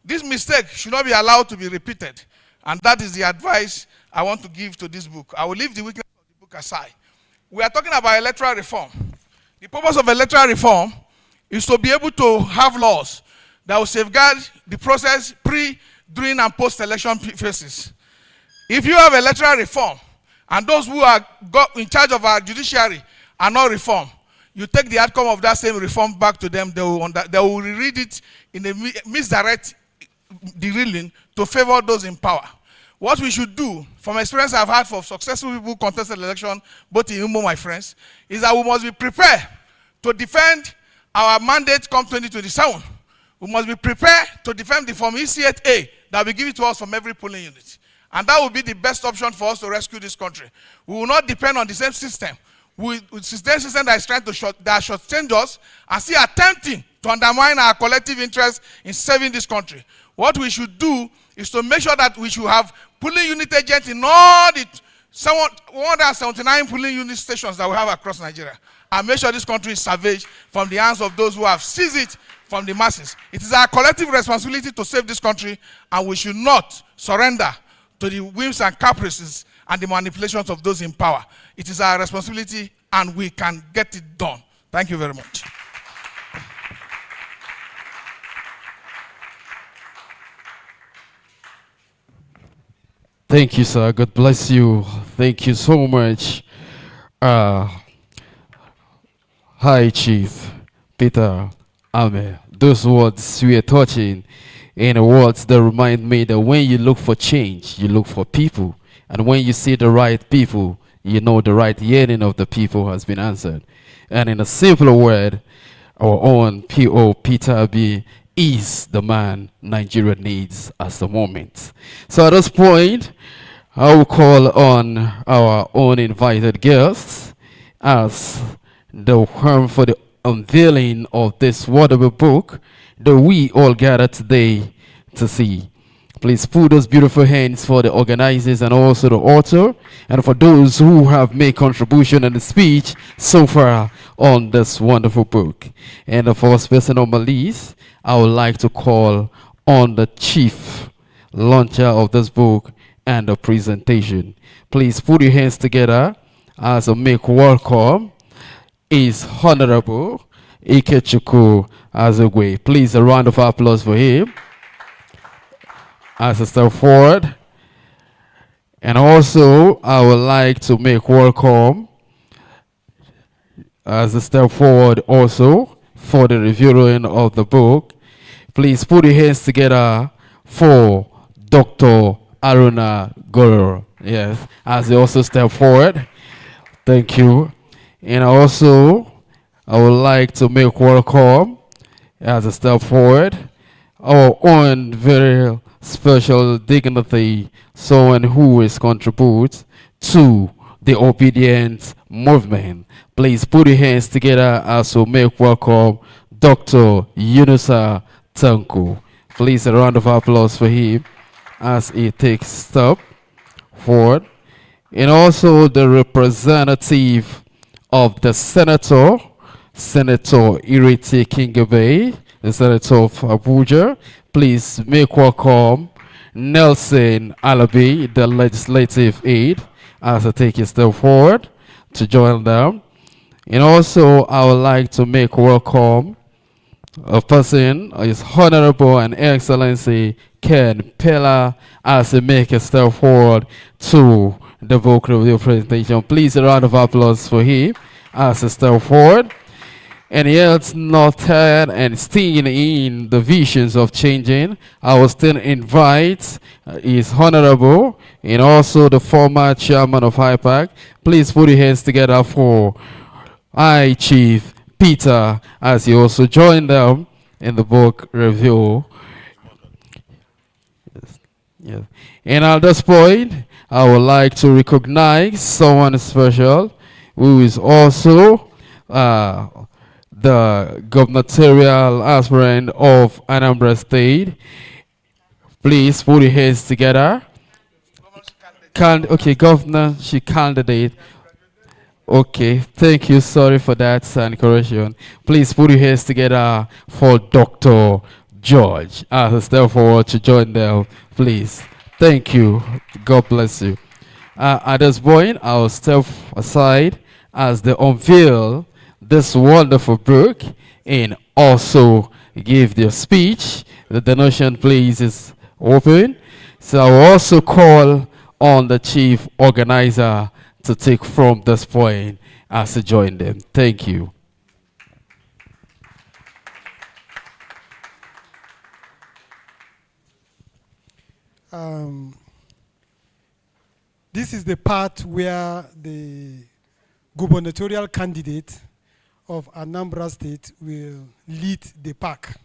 This mistake should not be allowed to be repeated, and that is the advice I want to give to this book. I will leave the weakness of the book aside. We are talking about electoral reform. The purpose of electoral reform is to be able to have laws that will safeguard the process pre, during, and post-election phases. If you have electoral reform, and those who are in charge of our judiciary are not reformed, you take the outcome of that same reform back to them, they will read it in a misdirect derailing to favor those in power. What we should do, from experience I've had for successful people who contested election, both in Imo, my friends, is that we must be prepared to defend our mandate come 2027. We must be prepared to defend the Form EC8A that will be given to us from every polling unit. And that will be the best option for us to rescue this country. We will not depend on the same system. With system that is trying to shortchange us and still attempting to undermine our collective interest in serving this country. What we should do is to make sure that we should have polling unit agents in all the 179 polling unit stations that we have across Nigeria, and make sure this country is salvaged from the hands of those who have seized it from the masses. It is our collective responsibility to save this country, and we should not surrender to the whims and caprices and the manipulations of those in power. It is our responsibility, and we can get it done. Thank you very much. Thank you, sir. God bless you. Thank you so much. Hi, Chief Peter Ame. Those words we are touching in words that remind me that when you look for change, you look for people. And when you see the right people, you know the right yearning of the people has been answered. And in a simpler word, our own P.O. Peter B. is the man Nigeria needs at the moment. So at this point, I will call on our own invited guests as the term for the unveiling of this wonderful book that we all gather today to see. Please put those beautiful hands for the organizers and also the author, and for those who have made contribution in the speech so far on this wonderful book. And the first person on my list, I would like to call on the chief launcher of this book and the presentation. Please put your hands together as a make welcome is Honorable Ikechukwu Azugwe. Please a round of applause for him as I step forward. And also, I would like to make welcome as I step forward also for the reviewing of the book. Please put your hands together for Dr. Aruna Guru. Yes, as he also step forward. Thank you. And also, I would like to make welcome as a step forward our own very special dignity, someone who is contribute to the obedience movement. Please put your hands together as we make welcome Dr. Yunusa Tanku. Please a round of applause for him as he takes step forward. And also the representative of the Senator, Senator Iriti Kingabe, the Senator of Abuja. Please make welcome Nelson Alabi, the legislative aide, as I take a step forward to join them. And also, I would like to make welcome a person, His Honorable and Excellency Ken Pella, as he make a step forward to the book review presentation. Please a round of applause for him as he step forward. And yet not tired and staying in the visions of changing, I will still invite His Honorable and also the former chairman of HIPAC. Please put your hands together for I Chief Peter as he also joined them in the book review. Yes. And at this point, I would like to recognize someone special who is also the gubernatorial aspirant of Anambra State. Please put your hands together. Okay, governor, she candidate. Okay, thank you. Sorry for that correction. Please put your hands together for Dr. George. As I step forward to join them, please. Thank you. God bless you. At this point, I'll step aside as they unveil this wonderful book and also give their speech. The donation, please, is open. So I will also call on the chief organizer to take from this point as to join them. Thank you. This is the part where the gubernatorial candidate of Anambra State will lead the pack.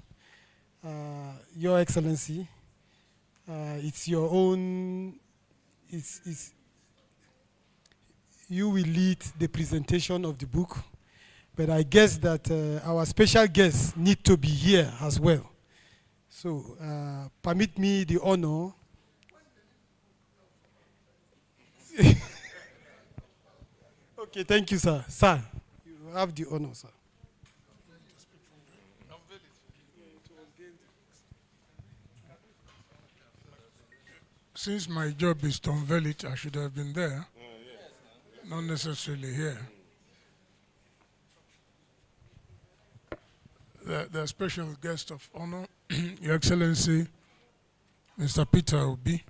Your Excellency, it's your own, you will lead the presentation of the book, but I guess that our special guests need to be here as well. So permit me the honor. Okay, thank you, sir. Sir, you have the honor, sir. Since my job is to unveil it, I should have been there, not necessarily here. The special guest of honor, Your Excellency, Mr. Peter Obi.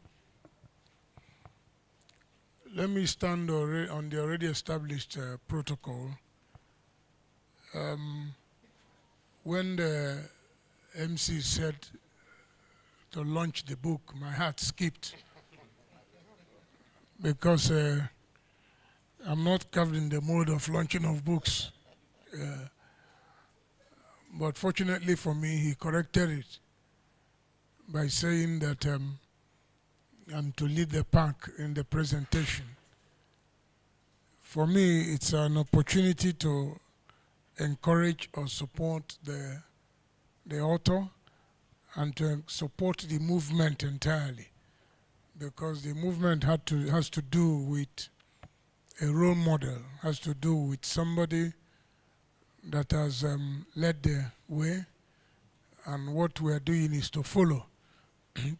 Let me stand on the already established protocol. When the MC said to launch the book, my heart skipped because I'm not carved in the mode of launching of books. But fortunately for me, he corrected it by saying that I'm to lead the pack in the presentation. For me, it's an opportunity to encourage or support the author and to support the movement entirely, because the movement has to do with a role model, has to do with somebody that has led the way, and what we are doing is to follow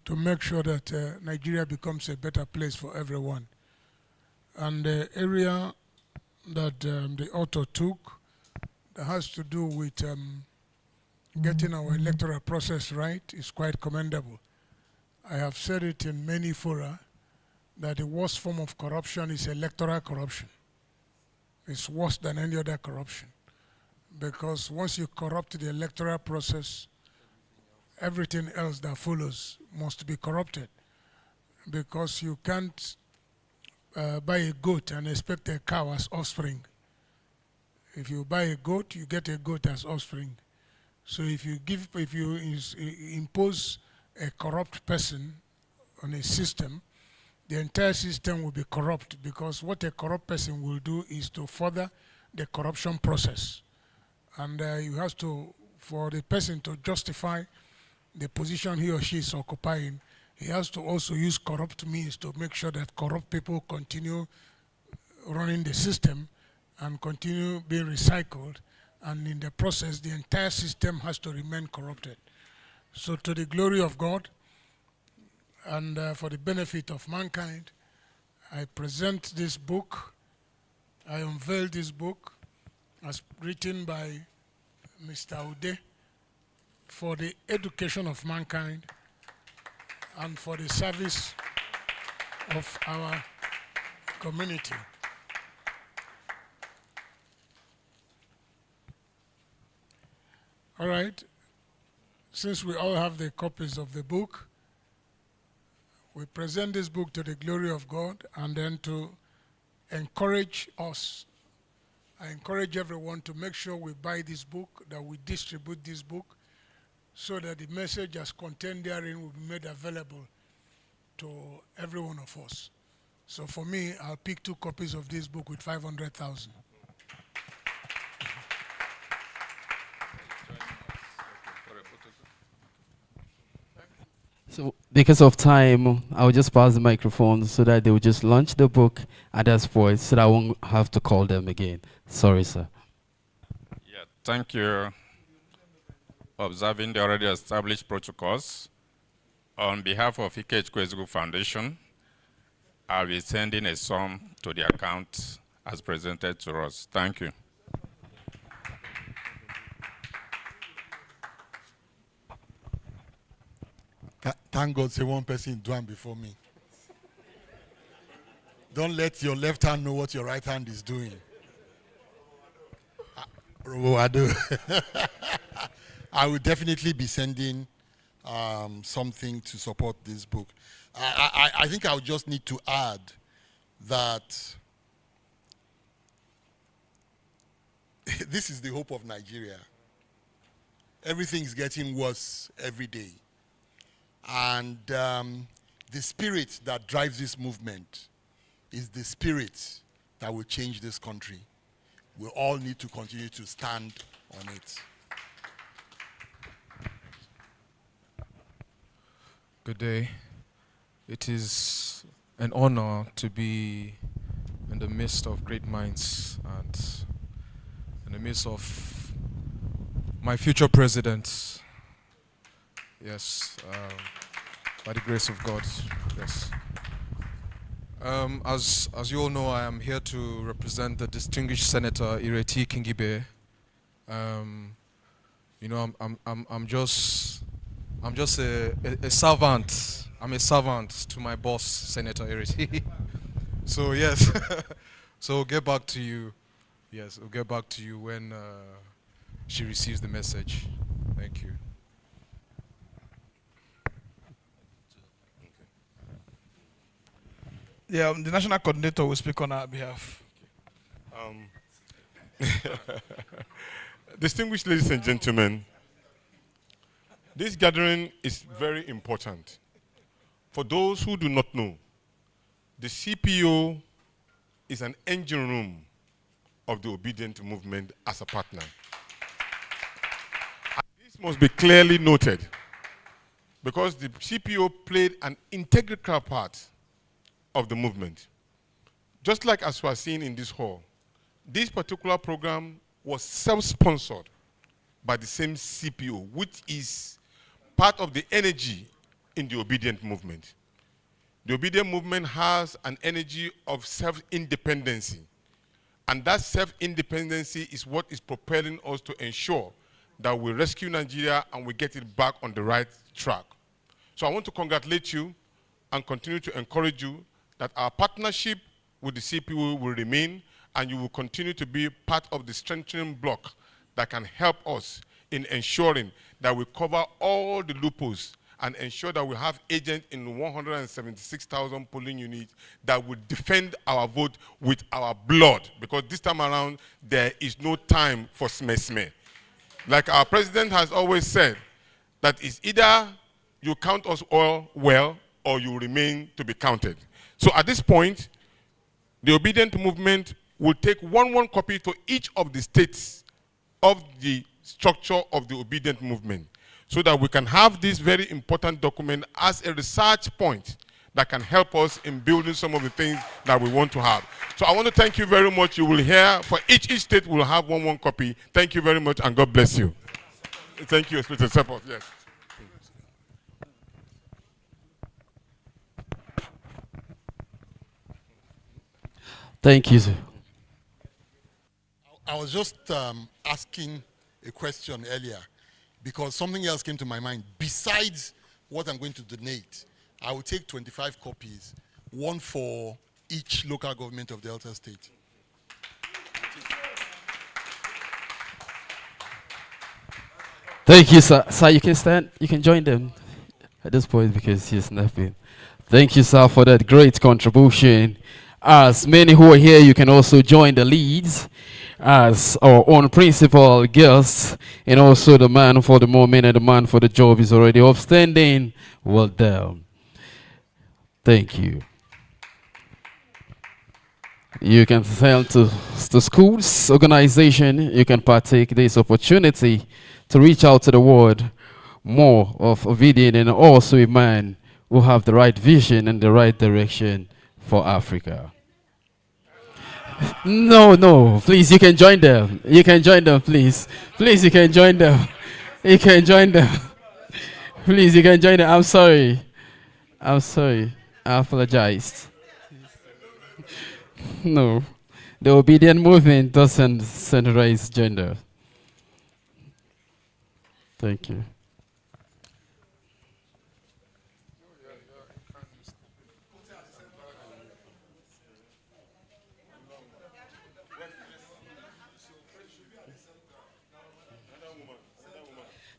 to make sure that Nigeria becomes a better place for everyone. And the area that the author took that has to do with getting our electoral process right is quite commendable. I have said it in many fora that the worst form of corruption is electoral corruption. It's worse than any other corruption. because once you corrupt the electoral process, everything else that follows must be corrupted, because you can't buy a goat and expect a cow as offspring. If you buy a goat, you get a goat as offspring. So if you impose a corrupt person on a system, the entire system will be corrupt, because what a corrupt person will do is to further the corruption process. And you have to, for the person to justify the position he or she is occupying, he has to also use corrupt means to make sure that corrupt people continue running the system and continue being recycled, and in the process, the entire system has to remain corrupted. So to the glory of God, and for the benefit of mankind, I present this book, I unveil this book as written by Mr. Ude for the education of mankind and for the service of our community. All right, since we all have the copies of the book, we present this book to the glory of God, and then to encourage us. I encourage everyone to make sure we buy this book, that we distribute this book, so that the message as contained therein will be made available to every one of us. So for me, I'll pick 2 copies of this book with 500,000. So, because of time, I'll just pass the microphone so that they will just launch the book at that point, so that I won't have to call them again. Sorry, sir. Yeah, thank you. Observing the already established protocols, on behalf of Ike Ekwezighi Foundation, I'll be sending a sum to the account as presented to us. Thank you. Thank God, say one person do it before me. Don't let your left hand know what your right hand is doing. I do. I will definitely be sending something to support this book. I think I'll just need to add that this is the hope of Nigeria. Everything is getting worse every day. And the spirit that drives this movement is the spirit that will change this country. We all need to continue to stand on it. Good day. It is an honor to be in the midst of great minds and in the midst of my future president. Yes, by the grace of God, yes. As you all know, I am here to represent the distinguished Senator Ireti Kingibe. You know, I'm just a servant. I'm a servant to my boss, Senator Ireti. So yes, so we'll get back to you. Yes, we'll get back to you when she receives the message. Thank you. Yeah, the national coordinator will speak on our behalf. Distinguished ladies and gentlemen, this gathering is very important. For those who do not know, the CPO is an engine room of the obedient movement as a partner. And this must be clearly noted, because the CPO played an integral part of the movement. Just like as we are seeing in this hall, this particular program was self-sponsored by the same CPO, which is part of the energy in the obedient movement. The obedient movement has an energy of self-independency, and that self-independency is what is propelling us to ensure that we rescue Nigeria and we get it back on the right track. So I want to congratulate you and continue to encourage you that our partnership with the CPO will remain, and you will continue to be part of the strengthening block that can help us in ensuring that we cover all the loopholes and ensure that we have agents in 176,000 polling units that will defend our vote with our blood. Because this time around, there is no time for sme. Like our president has always said, that it's either you count us all well or you remain to be counted. So at this point, the obedient movement will take one copy to each of the states of the structure of the obedient movement, so that we can have this very important document as a research point that can help us in building some of the things that we want to have. So I want to thank you very much. You will hear, for each state will have one copy. Thank you very much, and God bless you. Thank you, Mr. Support. Yes. Thank you, sir. I was just asking a question earlier because something else came to my mind. Besides what I'm going to donate, I will take 25 copies, one for each local government of Delta State. Thank you, sir. Sir, you can stand. You can join them at this point because he's napping. Thank you, sir, for that great contribution. As many who are here, you can also join the leads as our own principal guest, and also the man for the moment and the man for the job is already upstanding. Well done. Thank you. You can sell to schools, organization. You can partake this opportunity to reach out to the world more of obedient and also a man who have the right vision and the right direction for Africa. No, please, you can join them. You can join them, please. Please, you can join them. You can join them. Please, you can join them. I'm sorry. I apologize. No, the obedient movement doesn't centralize gender. Thank you.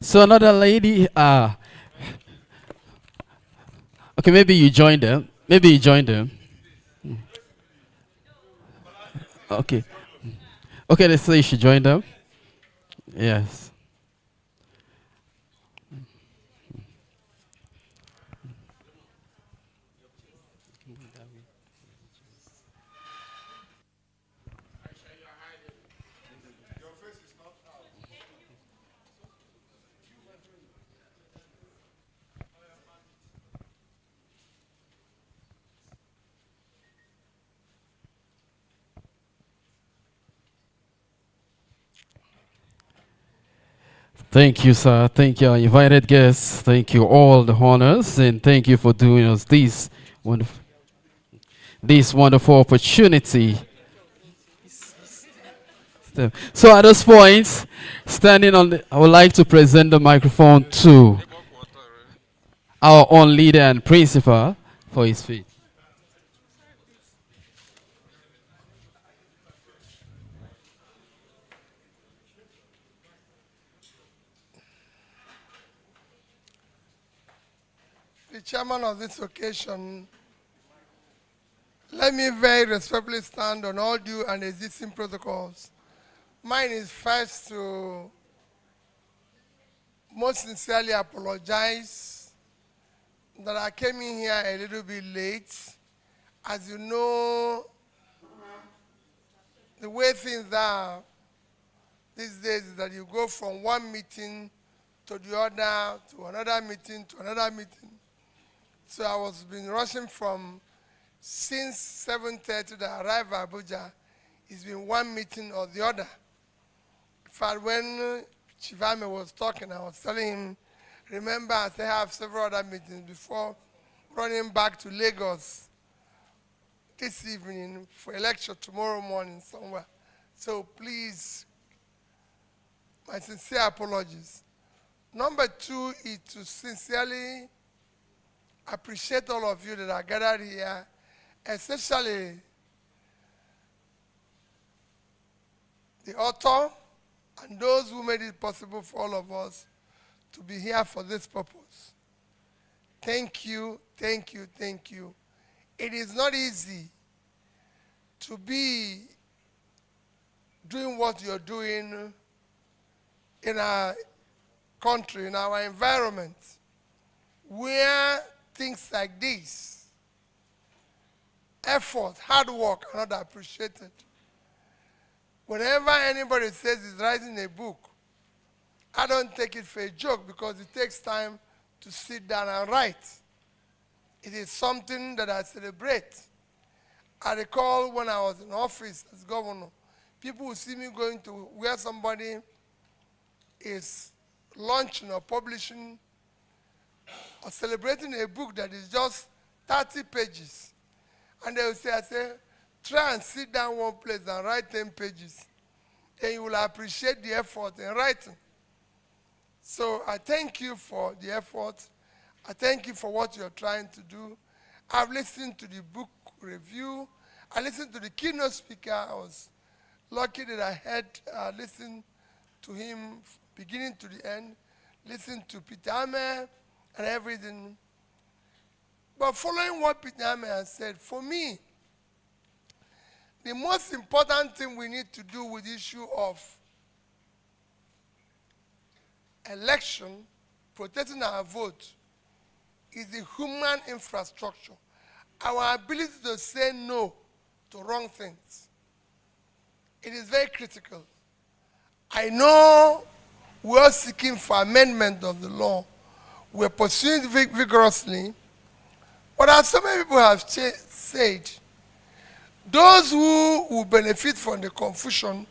So another lady, okay, maybe you joined them. Okay. Okay, let's say she joined them. Yes. Thank you, sir. Thank you, our invited guests. Thank you, all the honors, and thank you for doing us this wonderful opportunity. So at this point, I would like to present the microphone to our own leader and principal for his feet. The chairman of this occasion, let me very respectfully stand on all due and existing protocols. Mine is first to most sincerely apologize that I came in here a little bit late. As you know, the way things are these days is that you go from one meeting to the other, to another meeting, to another meeting. So I was been rushing since 7:30 that I arrived at Abuja. It's been one meeting or the other. In fact, when Chivame was talking, I was telling him, remember, I still have several other meetings before running back to Lagos this evening for a lecture tomorrow morning somewhere. So please, my sincere apologies. Number two is to sincerely appreciate all of you that are gathered here, especially the author, and those who made it possible for all of us to be here for this purpose. Thank you, thank you, thank you. It is not easy to be doing what you're doing in our country, in our environment, where things like this, effort, hard work are not appreciated. Whenever anybody says he's writing a book, I don't take it for a joke because it takes time to sit down and write. It is something that I celebrate. I recall when I was in office as governor, people would see me going to where somebody is launching or publishing or celebrating a book that is just 30 pages. And they will say, try and sit down one place and write 10 pages. Then you will appreciate the effort in writing. So I thank you for the effort. I thank you for what you're trying to do. I've listened to the book review. I listened to the keynote speaker. I was lucky that I had listened to him beginning to the end, listened to Peter Ame and everything. But following what Peter Ame has said, for me, the most important thing we need to do with the issue of election, protecting our vote, is the human infrastructure. Our ability to say no to wrong things. It is very critical. I know we are seeking for amendment of the law. We're pursuing it vigorously. But as so many people have said, those who will benefit from the confusion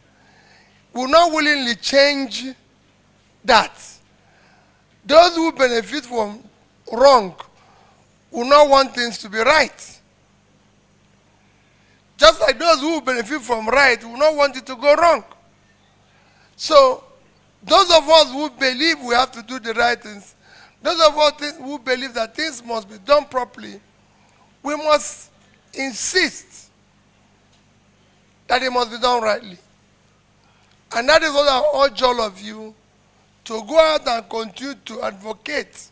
will not willingly change that. Those who benefit from wrong will not want things to be right. Just like those who benefit from right will not want it to go wrong. So, those of us who believe we have to do the right things, those of us who believe that things must be done properly, we must insist that it must be done rightly. And that is what I urge all of you to go out and continue to advocate,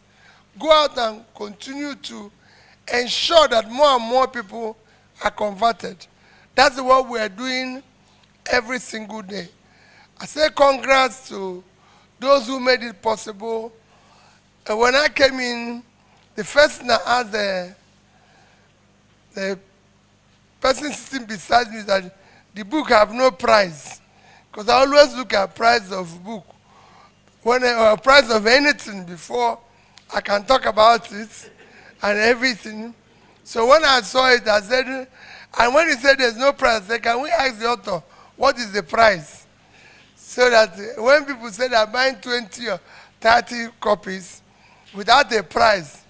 go out and continue to ensure that more and more people are converted. That's what we are doing every single day. I say congrats to those who made it possible. And when I came in, the first thing I asked the person sitting beside me that the book have no price. Because I always look at price of book. When price of anything before I can talk about it and everything. So when I saw it, I said, and when he said there's no price, I said, can we ask the author, what is the price? So that when people say they're buying 20 or 30 copies without a price,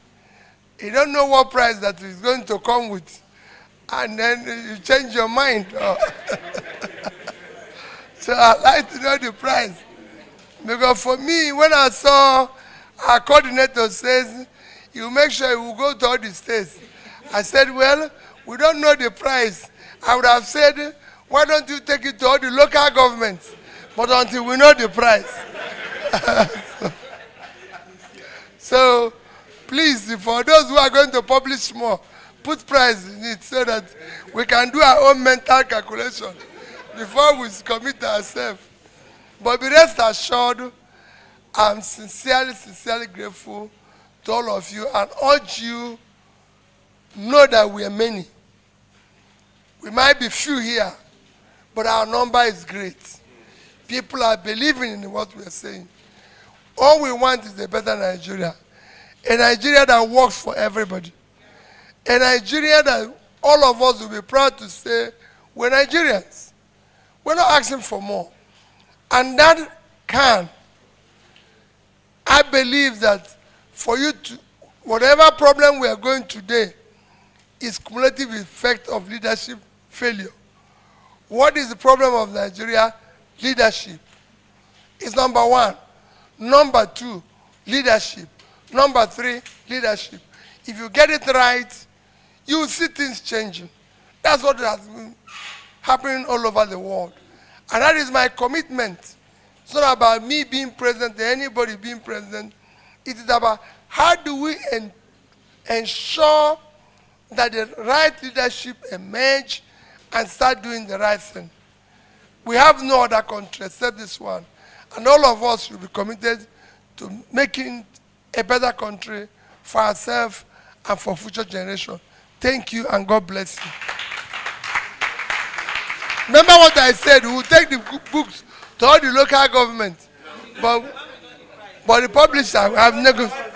you don't know what price that is going to come with. And then you change your mind. So I'd like to know the price. Because for me, when I saw our coordinator says, you make sure you will go to all the states. I said, well, we don't know the price. I would have said, why don't you take it to all the local governments? But until we know the price. So, please, for those who are going to publish more, put price in it so that we can do our own mental calculation before we commit ourselves. But be rest assured, I'm sincerely, sincerely grateful to all of you and urge you know that we are many. We might be few here, but our number is great. People are believing in what we are saying. All we want is a better Nigeria. A Nigeria that works for everybody. A Nigeria that all of us will be proud to say, we're Nigerians. We're not asking for more. And that I believe that for you to, whatever problem we are going today is cumulative effect of leadership failure. What is the problem of Nigeria? Leadership. It's number one. Number two, leadership. Number three, leadership. If you get it right, you will see things changing. That's what has been happening all over the world. And that is my commitment It's not about me being president or anybody being president. It is about how do we ensure that the right leadership emerge and start doing the right thing. We have no other country except this one. And all of us should be committed to making a better country for ourselves and for future generations. Thank you and God bless you. Remember what I said, we will take the books to all the local government. But the publisher have negotiated.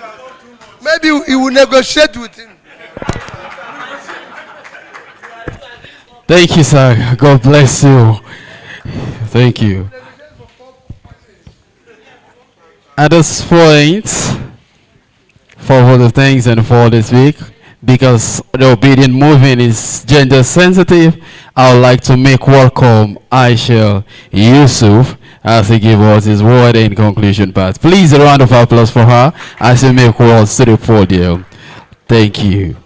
Maybe he will negotiate with him. Thank you, sir. God bless you. Thank you. At this point, for the things and for this week, because the obedient movement is gender sensitive, I would like to make welcome Aisha Yusuf as he gives us his word in conclusion part. Please, a round of applause for her as she makes words to the podium. Thank you.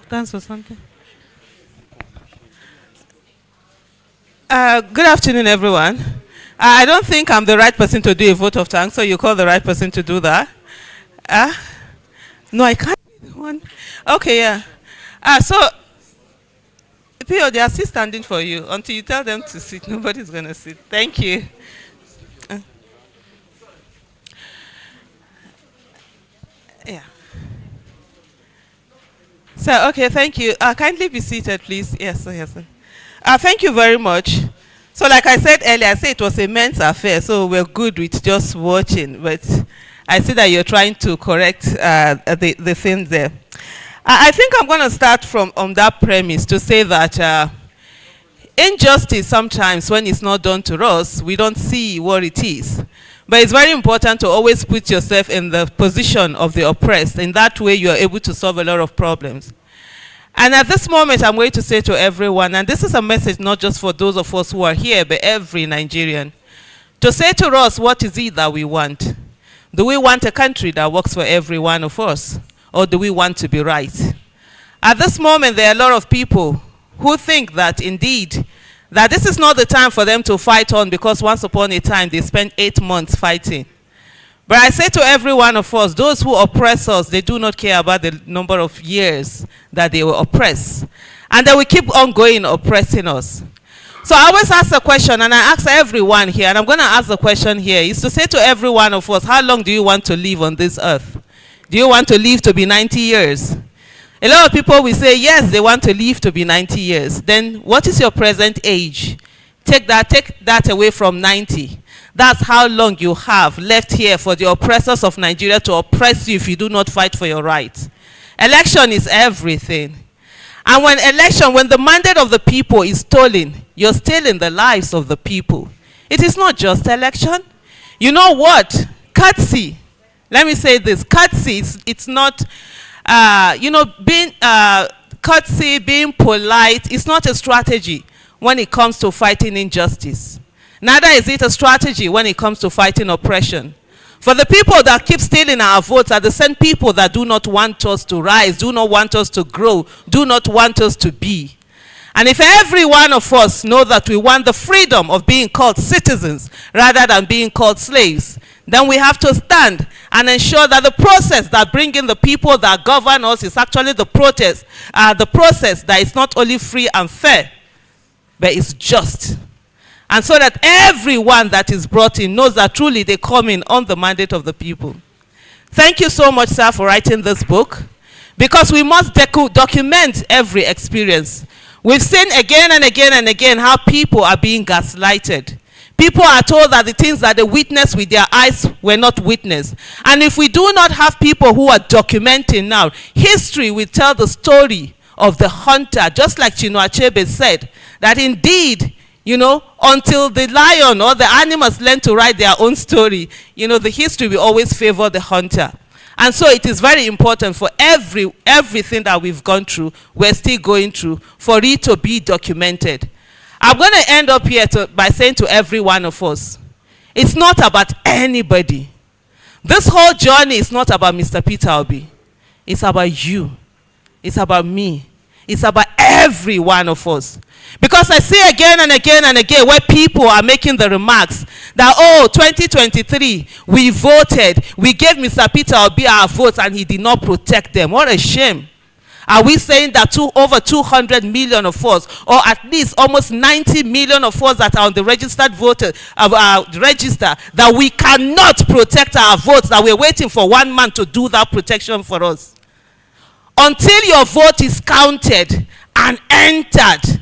Thanks for something. Good afternoon, everyone. I don't think I'm the right person to do a vote of thanks, so you call the right person to do that. No, I can't be the one. Okay, yeah. So, PO, they are still standing for you. Until you tell them to sit, nobody's going to sit. Thank you. Yeah. So, okay, thank you. Kindly be seated, please. Yes, yes. Thank you very much. So like I said earlier, I said it was a men's affair, so we're good with just watching, but I see that you're trying to correct the things there. I think I'm going to start from on that premise to say that injustice sometimes, when it's not done to us, we don't see what it is. But it's very important to always put yourself in the position of the oppressed. In that way, you are able to solve a lot of problems. And at this moment, I'm going to say to everyone, and this is a message not just for those of us who are here, but every Nigerian, to say to us, what is it that we want? Do we want a country that works for every one of us? Or do we want to be right? At this moment, there are a lot of people who think that indeed, that this is not the time for them to fight on, because once upon a time, they spent 8 months fighting. But I say to every one of us, those who oppress us, they do not care about the number of years that they will oppress. And they will keep on going oppressing us. So I always ask a question, and I ask everyone here, and I'm going to ask the question here, is to say to every one of us, how long do you want to live on this earth? Do you want to live to be 90 years? A lot of people will say, yes, they want to live to be 90 years. Then what is your present age? Take that away from 90. That's how long you have left here for the oppressors of Nigeria to oppress you if you do not fight for your rights. Election is everything. And when the mandate of the people is stolen, you're stealing the lives of the people. It is not just election. You know what? Courtesy. Let me say this. Courtesy, it's not, being courtesy, being polite, it's not a strategy when it comes to fighting injustice. Neither is it a strategy when it comes to fighting oppression. For the people that keep stealing our votes are the same people that do not want us to rise, do not want us to grow, do not want us to be. And if every one of us know that we want the freedom of being called citizens rather than being called slaves, then we have to stand and ensure that the process that brings in the people that govern us is actually the process that is not only free and fair, but it's just. And so that everyone that is brought in knows that truly they come in on the mandate of the people. Thank you so much, sir, for writing this book, because we must document every experience. We've seen again and again and again how people are being gaslighted. People are told that the things that they witnessed with their eyes were not witnessed. And if we do not have people who are documenting now, history will tell the story of the hunter, just like Chinua Achebe said, that indeed, until the lion or the animals learn to write their own story, the history will always favor the hunter. And so it is very important for everything that we've gone through, we're still going through, for it to be documented. I'm going to end up here by saying to every one of us, it's not about anybody. This whole journey is not about Mr. Peter Obi. It's about you. It's about me. It's about every one of us. Because I see again and again and again where people are making the remarks that, oh, 2023, we voted. We gave Mr. Peter Obi our votes and he did not protect them. What a shame. Are we saying that over 200 million of us, or at least almost 90 million of us that are on the registered voter register, that we cannot protect our votes, that we're waiting for one man to do that protection for us? Until your vote is counted and entered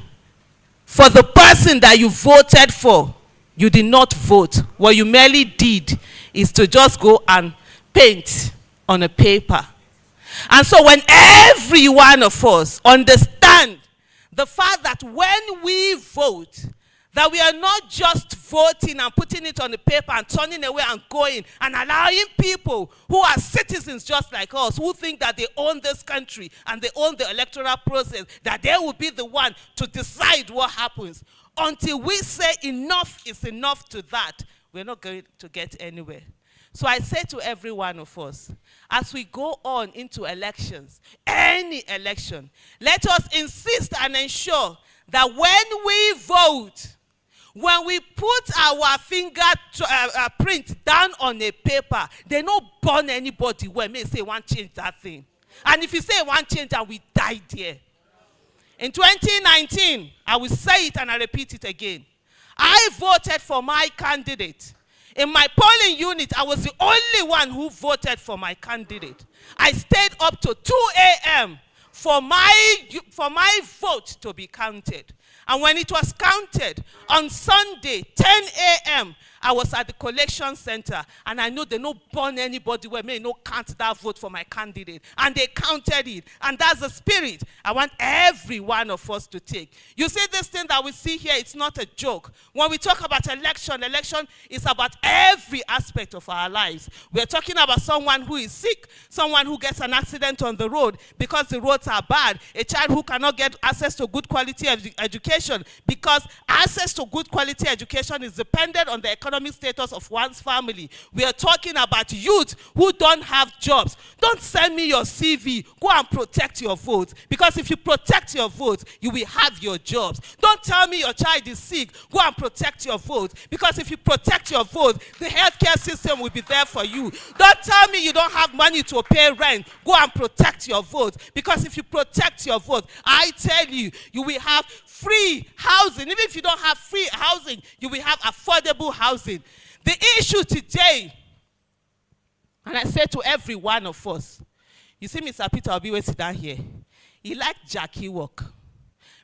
for the person that you voted for, you did not vote. What you merely did is to just go and paint on a paper. And so when every one of us understand the fact that when we vote, that we are not just voting and putting it on the paper and turning away and going and allowing people who are citizens just like us, who think that they own this country and they own the electoral process, that they will be the one to decide what happens. Until we say enough is enough to that, we're not going to get anywhere. So I say to every one of us, as we go on into elections, any election, let us insist and ensure that when we vote, when we put our fingerprint down on a paper, they don't burn anybody when they say one change that thing. And if you say one change and we die there. In 2019, I will say it and I repeat it again. I voted for my candidate. In my polling unit, I was the only one who voted for my candidate. I stayed up to 2 a.m. for my vote to be counted. And when it was counted on Sunday, 10 a.m., I was at the collection center, and I know they don't burn anybody where may not count that vote for my candidate. And they counted it. And that's the spirit I want every one of us to take. You see, this thing that we see here, it's not a joke. When we talk about election is about every aspect of our lives. We're talking about someone who is sick, someone who gets an accident on the road because the roads are bad, a child who cannot get access to good quality education because access to good quality education is dependent on the economic status of one's family. We are talking about youth who don't have jobs. Don't send me your CV. Go and protect your vote. Because if you protect your vote, you will have your jobs. Don't tell me your child is sick. Go and protect your vote. Because if you protect your vote, the healthcare system will be there for you. Don't tell me you don't have money to pay rent. Go and protect your vote. Because if you protect your vote, I tell you, you will have free housing. Even if you don't have free housing, you will have affordable housing. The issue today, and I say to every one of us, you see Mr. Peter Obi will sit down here. He like Jackie work.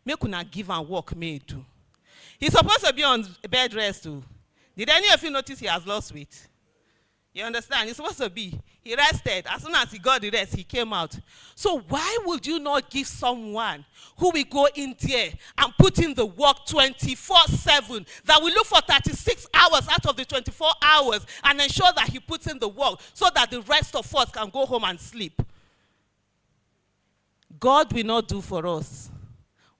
Make una give and work me too. He's supposed to be on bed rest too. Did any of you notice he has lost weight? You understand? He's supposed to be. He rested. As soon as he got the rest, he came out. So why would you not give someone who will go in there and put in the work 24/7, that will look for 36 hours out of the 24 hours and ensure that he puts in the work so that the rest of us can go home and sleep? God will not do for us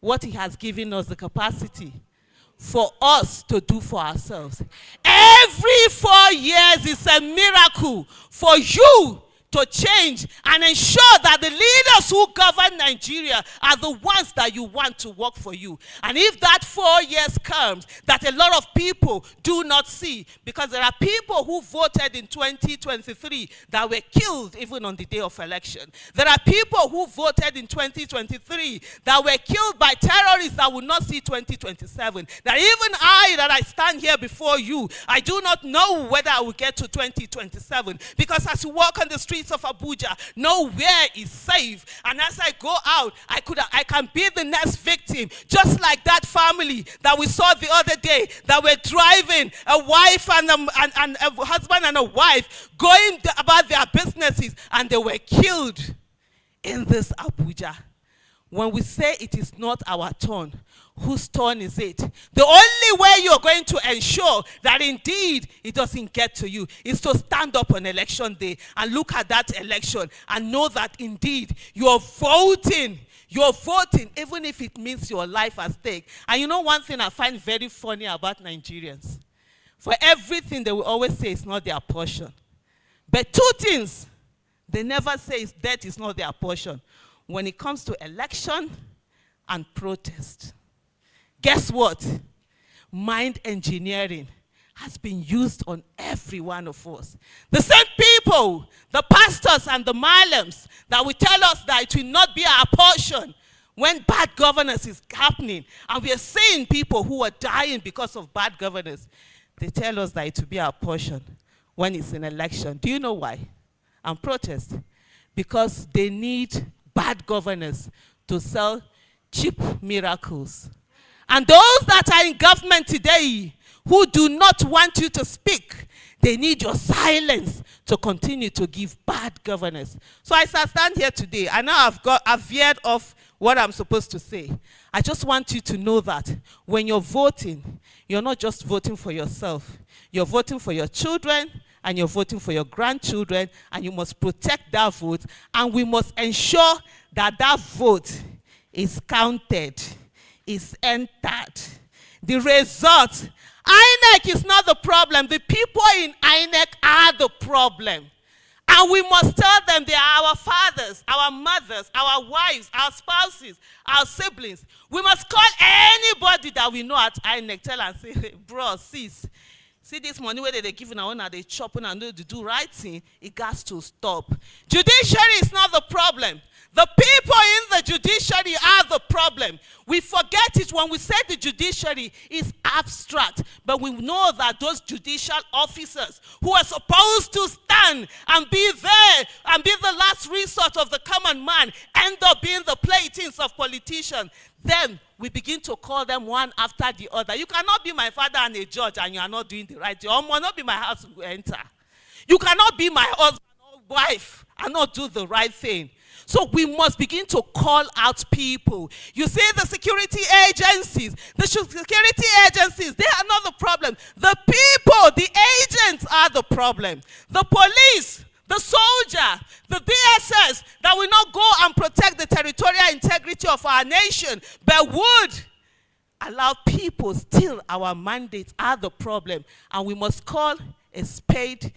what he has given us the capacity for us to do for ourselves. Every 4 years is a miracle for you to change and ensure that the leaders who govern Nigeria are the ones that you want to work for you. And if that 4 years comes, that a lot of people do not see, because there are people who voted in 2023 that were killed even on the day of election. There are people who voted in 2023 that were killed by terrorists that will not see 2027. That even that I stand here before you, I do not know whether I will get to 2027, because as you walk on the streets of Abuja, nowhere is safe. And as I go out, I can be the next victim, just like that family that we saw the other day that were driving, a wife and a husband and a wife going about their businesses, and they were killed in this Abuja. When we say it is not our turn, whose turn is it? The only way you're going to ensure that indeed it doesn't get to you is to stand up on election day and look at that election and know that indeed you're voting. You're voting even if it means your life at stake. And you know one thing I find very funny about Nigerians? For everything they will always say it's not their portion. But two things they never say is death is not their portion. when it comes to election and protest. Guess what? Mind engineering has been used on every one of us. The same people, the pastors and the malams, that will tell us that it will not be our portion when bad governance is happening, and we are seeing people who are dying because of bad governance. They tell us that it will be our portion when it's an election. Do you know why? And protest. Because they need bad governance to sell cheap miracles. And those that are in government today who do not want you to speak, they need your silence to continue to give bad governance. So as I stand here today, I know I've veered off what I'm supposed to say. I just want you to know that when you're voting, you're not just voting for yourself. You're voting for your children, and you're voting for your grandchildren, and you must protect that vote, and we must ensure that that vote is counted, is entered. The result, INEC is not the problem. The people in INEC are the problem. And we must tell them they are our fathers, our mothers, our wives, our spouses, our siblings. We must call anybody that we know at INEC, tell and say, hey, bro, sis, see this money where they give now, they chopping and they do right thing, it has to stop. Judiciary is not the problem. The people in the judiciary are the problem. We forget it when we say the judiciary is abstract, but we know that those judicial officers who are supposed to stand and be there and be the last resort of the common man end up being the playthings of politicians. Then we begin to call them one after the other. You cannot be my father and a judge and you are not doing the right thing. Or will not be my house who enter. You cannot be my husband or wife and not do the right thing. So we must begin to call out people. You see, the security agencies, they are not the problem. The people, the agents are the problem. The police, the soldier, the DSS that will not go and protect the territorial integrity of our nation, but would allow people steal our mandates are the problem. And we must call a spade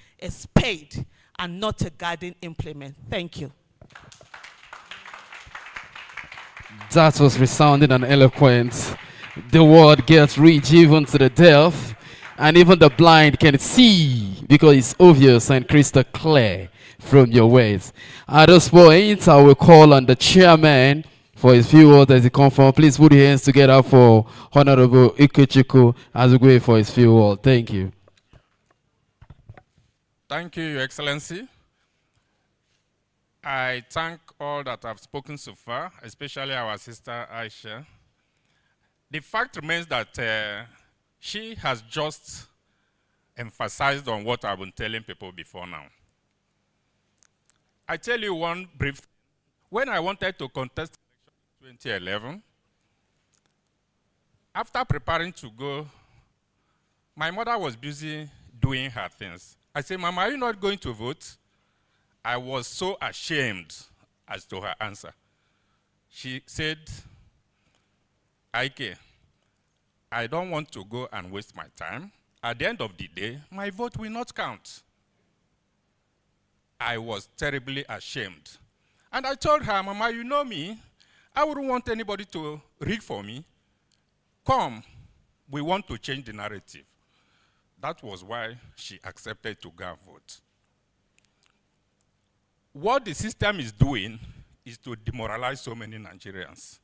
and not a garden implement. Thank you. That was resounding and eloquent. The word gets reach even to the deaf, and even the blind can see because it's obvious and crystal clear from your words. At this point, I will call on the chairman for his few words as he comes from. Please put your hands together for Honorable Ikechukwu as we go for his few words. Thank you. Thank you, Your Excellency. I thank all that have spoken so far, especially our sister Aisha. The fact remains that she has just emphasized on what I've been telling people before now. I tell you one brief thing. When I wanted to contest election in 2011, after preparing to go, my mother was busy doing her things. I said, Mama, are you not going to vote? I was so ashamed as to her answer. She said, Ike, I don't want to go and waste my time. At the end of the day, my vote will not count. I was terribly ashamed. And I told her, Mama, you know me. I wouldn't want anybody to rig for me. Come, we want to change the narrative. That was why she accepted to go and vote. What the system is doing is to demoralize so many Nigerians.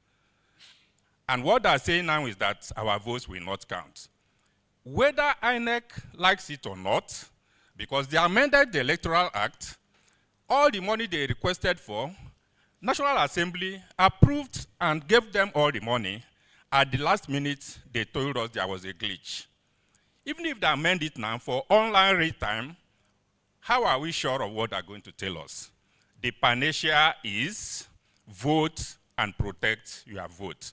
And what they're saying now is that our votes will not count. Whether INEC likes it or not, because they amended the Electoral Act, all the money they requested for, National Assembly approved and gave them all the money. At the last minute, they told us there was a glitch. Even if they amend it now for online read time, how are we sure of what they're going to tell us? The panacea is vote and protect your vote.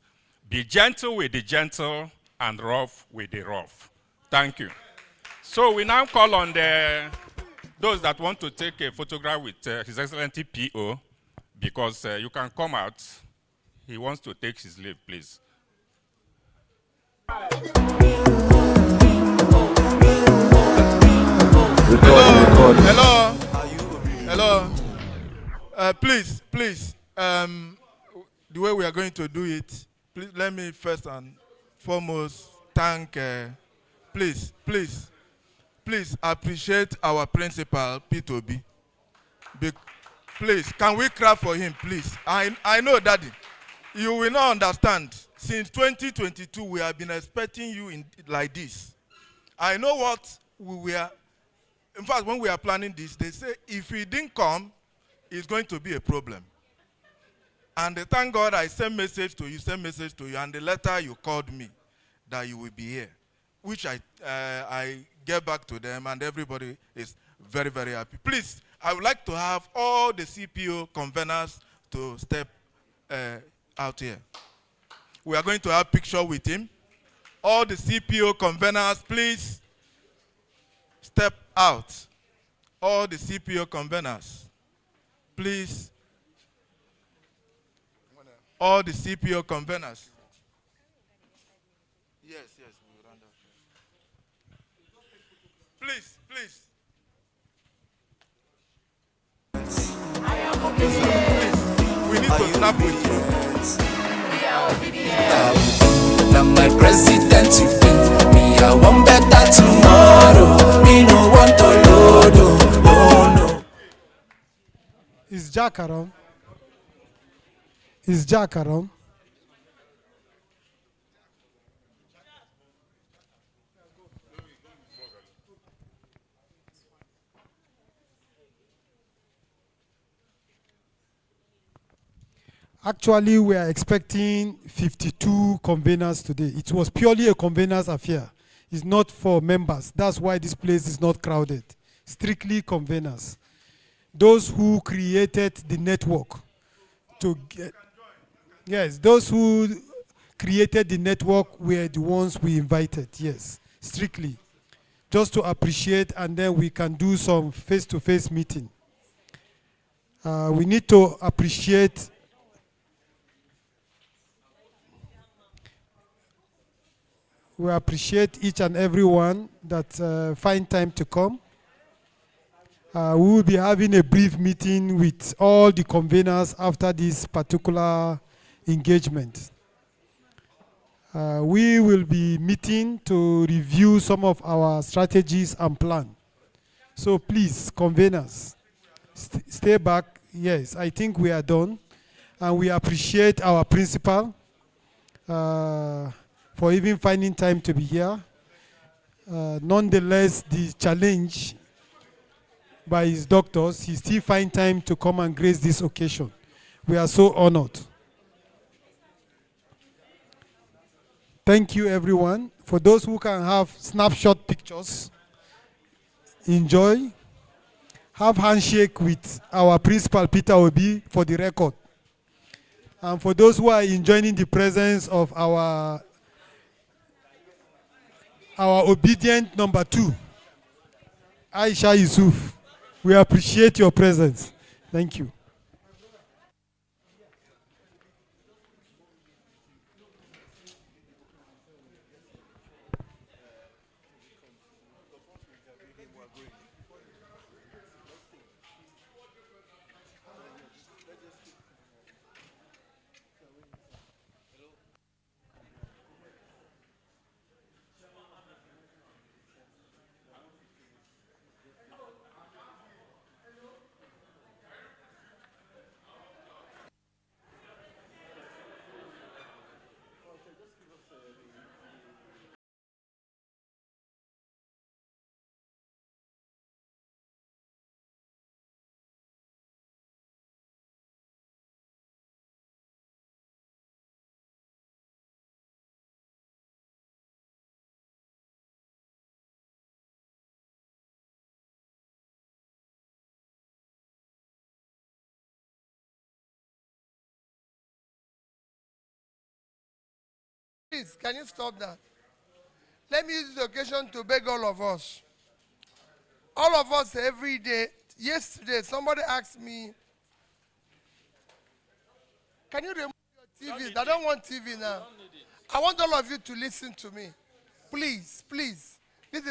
Be gentle with the gentle and rough with the rough. Thank you. So we now call on those that want to take a photograph with His Excellency PO, because you can come out. He wants to take his leave, please. Hello. Please. the way we are going to do it, please let me first and foremost thank, please appreciate our principal, P2B. Please, can we clap for him, please? I know, Daddy, you will not understand. Since 2022, we have been expecting you like this. I know what we were. In fact, when we are planning this, they say if he didn't come, it's going to be a problem. And thank God I sent message to you, and the letter you called me that you will be here, which I get back to them, and everybody is very, very happy. Please, I would like to have all the CPO conveners to step out here. We are going to have picture with him. All the CPO conveners, please step out. All the CPO conveners, please. All the CPO conveners. Yes, we will round up. Please. We need to snap with you. Now my president today, me I want better tomorrow. Me no want to load, no. Is Jack around? Is Jack around? Actually, we are expecting 52 conveners today. It was purely a conveners affair. It's not for members. That's why this place is not crowded. Strictly conveners. Those who created the network to get, yes, those who created the network were the ones we invited, yes, strictly. Just to appreciate, and then we can do some face-to-face meeting. We need to appreciate we appreciate each and every one that find time to come. We will be having a brief meeting with all the conveners after this particular engagement. We will be meeting to review some of our strategies and plan. So please, conveners, stay back. Yes, I think we are done. And we appreciate our principal for even finding time to be here. Nonetheless, the challenge by his doctors, he still find time to come and grace this occasion. We are so honored. Thank you, everyone. For those who can have snapshot pictures, enjoy. Have handshake with our principal, Peter Obi, for the record. And for those who are enjoying the presence of our obedient number 2, Aisha Yusuf, we appreciate your presence. Thank you. Please, can you stop that? Let me use the occasion to beg all of us. All of us every day. Yesterday, somebody asked me, can you remove your TV? I don't want TV now. I want all of you to listen to me. Please. This is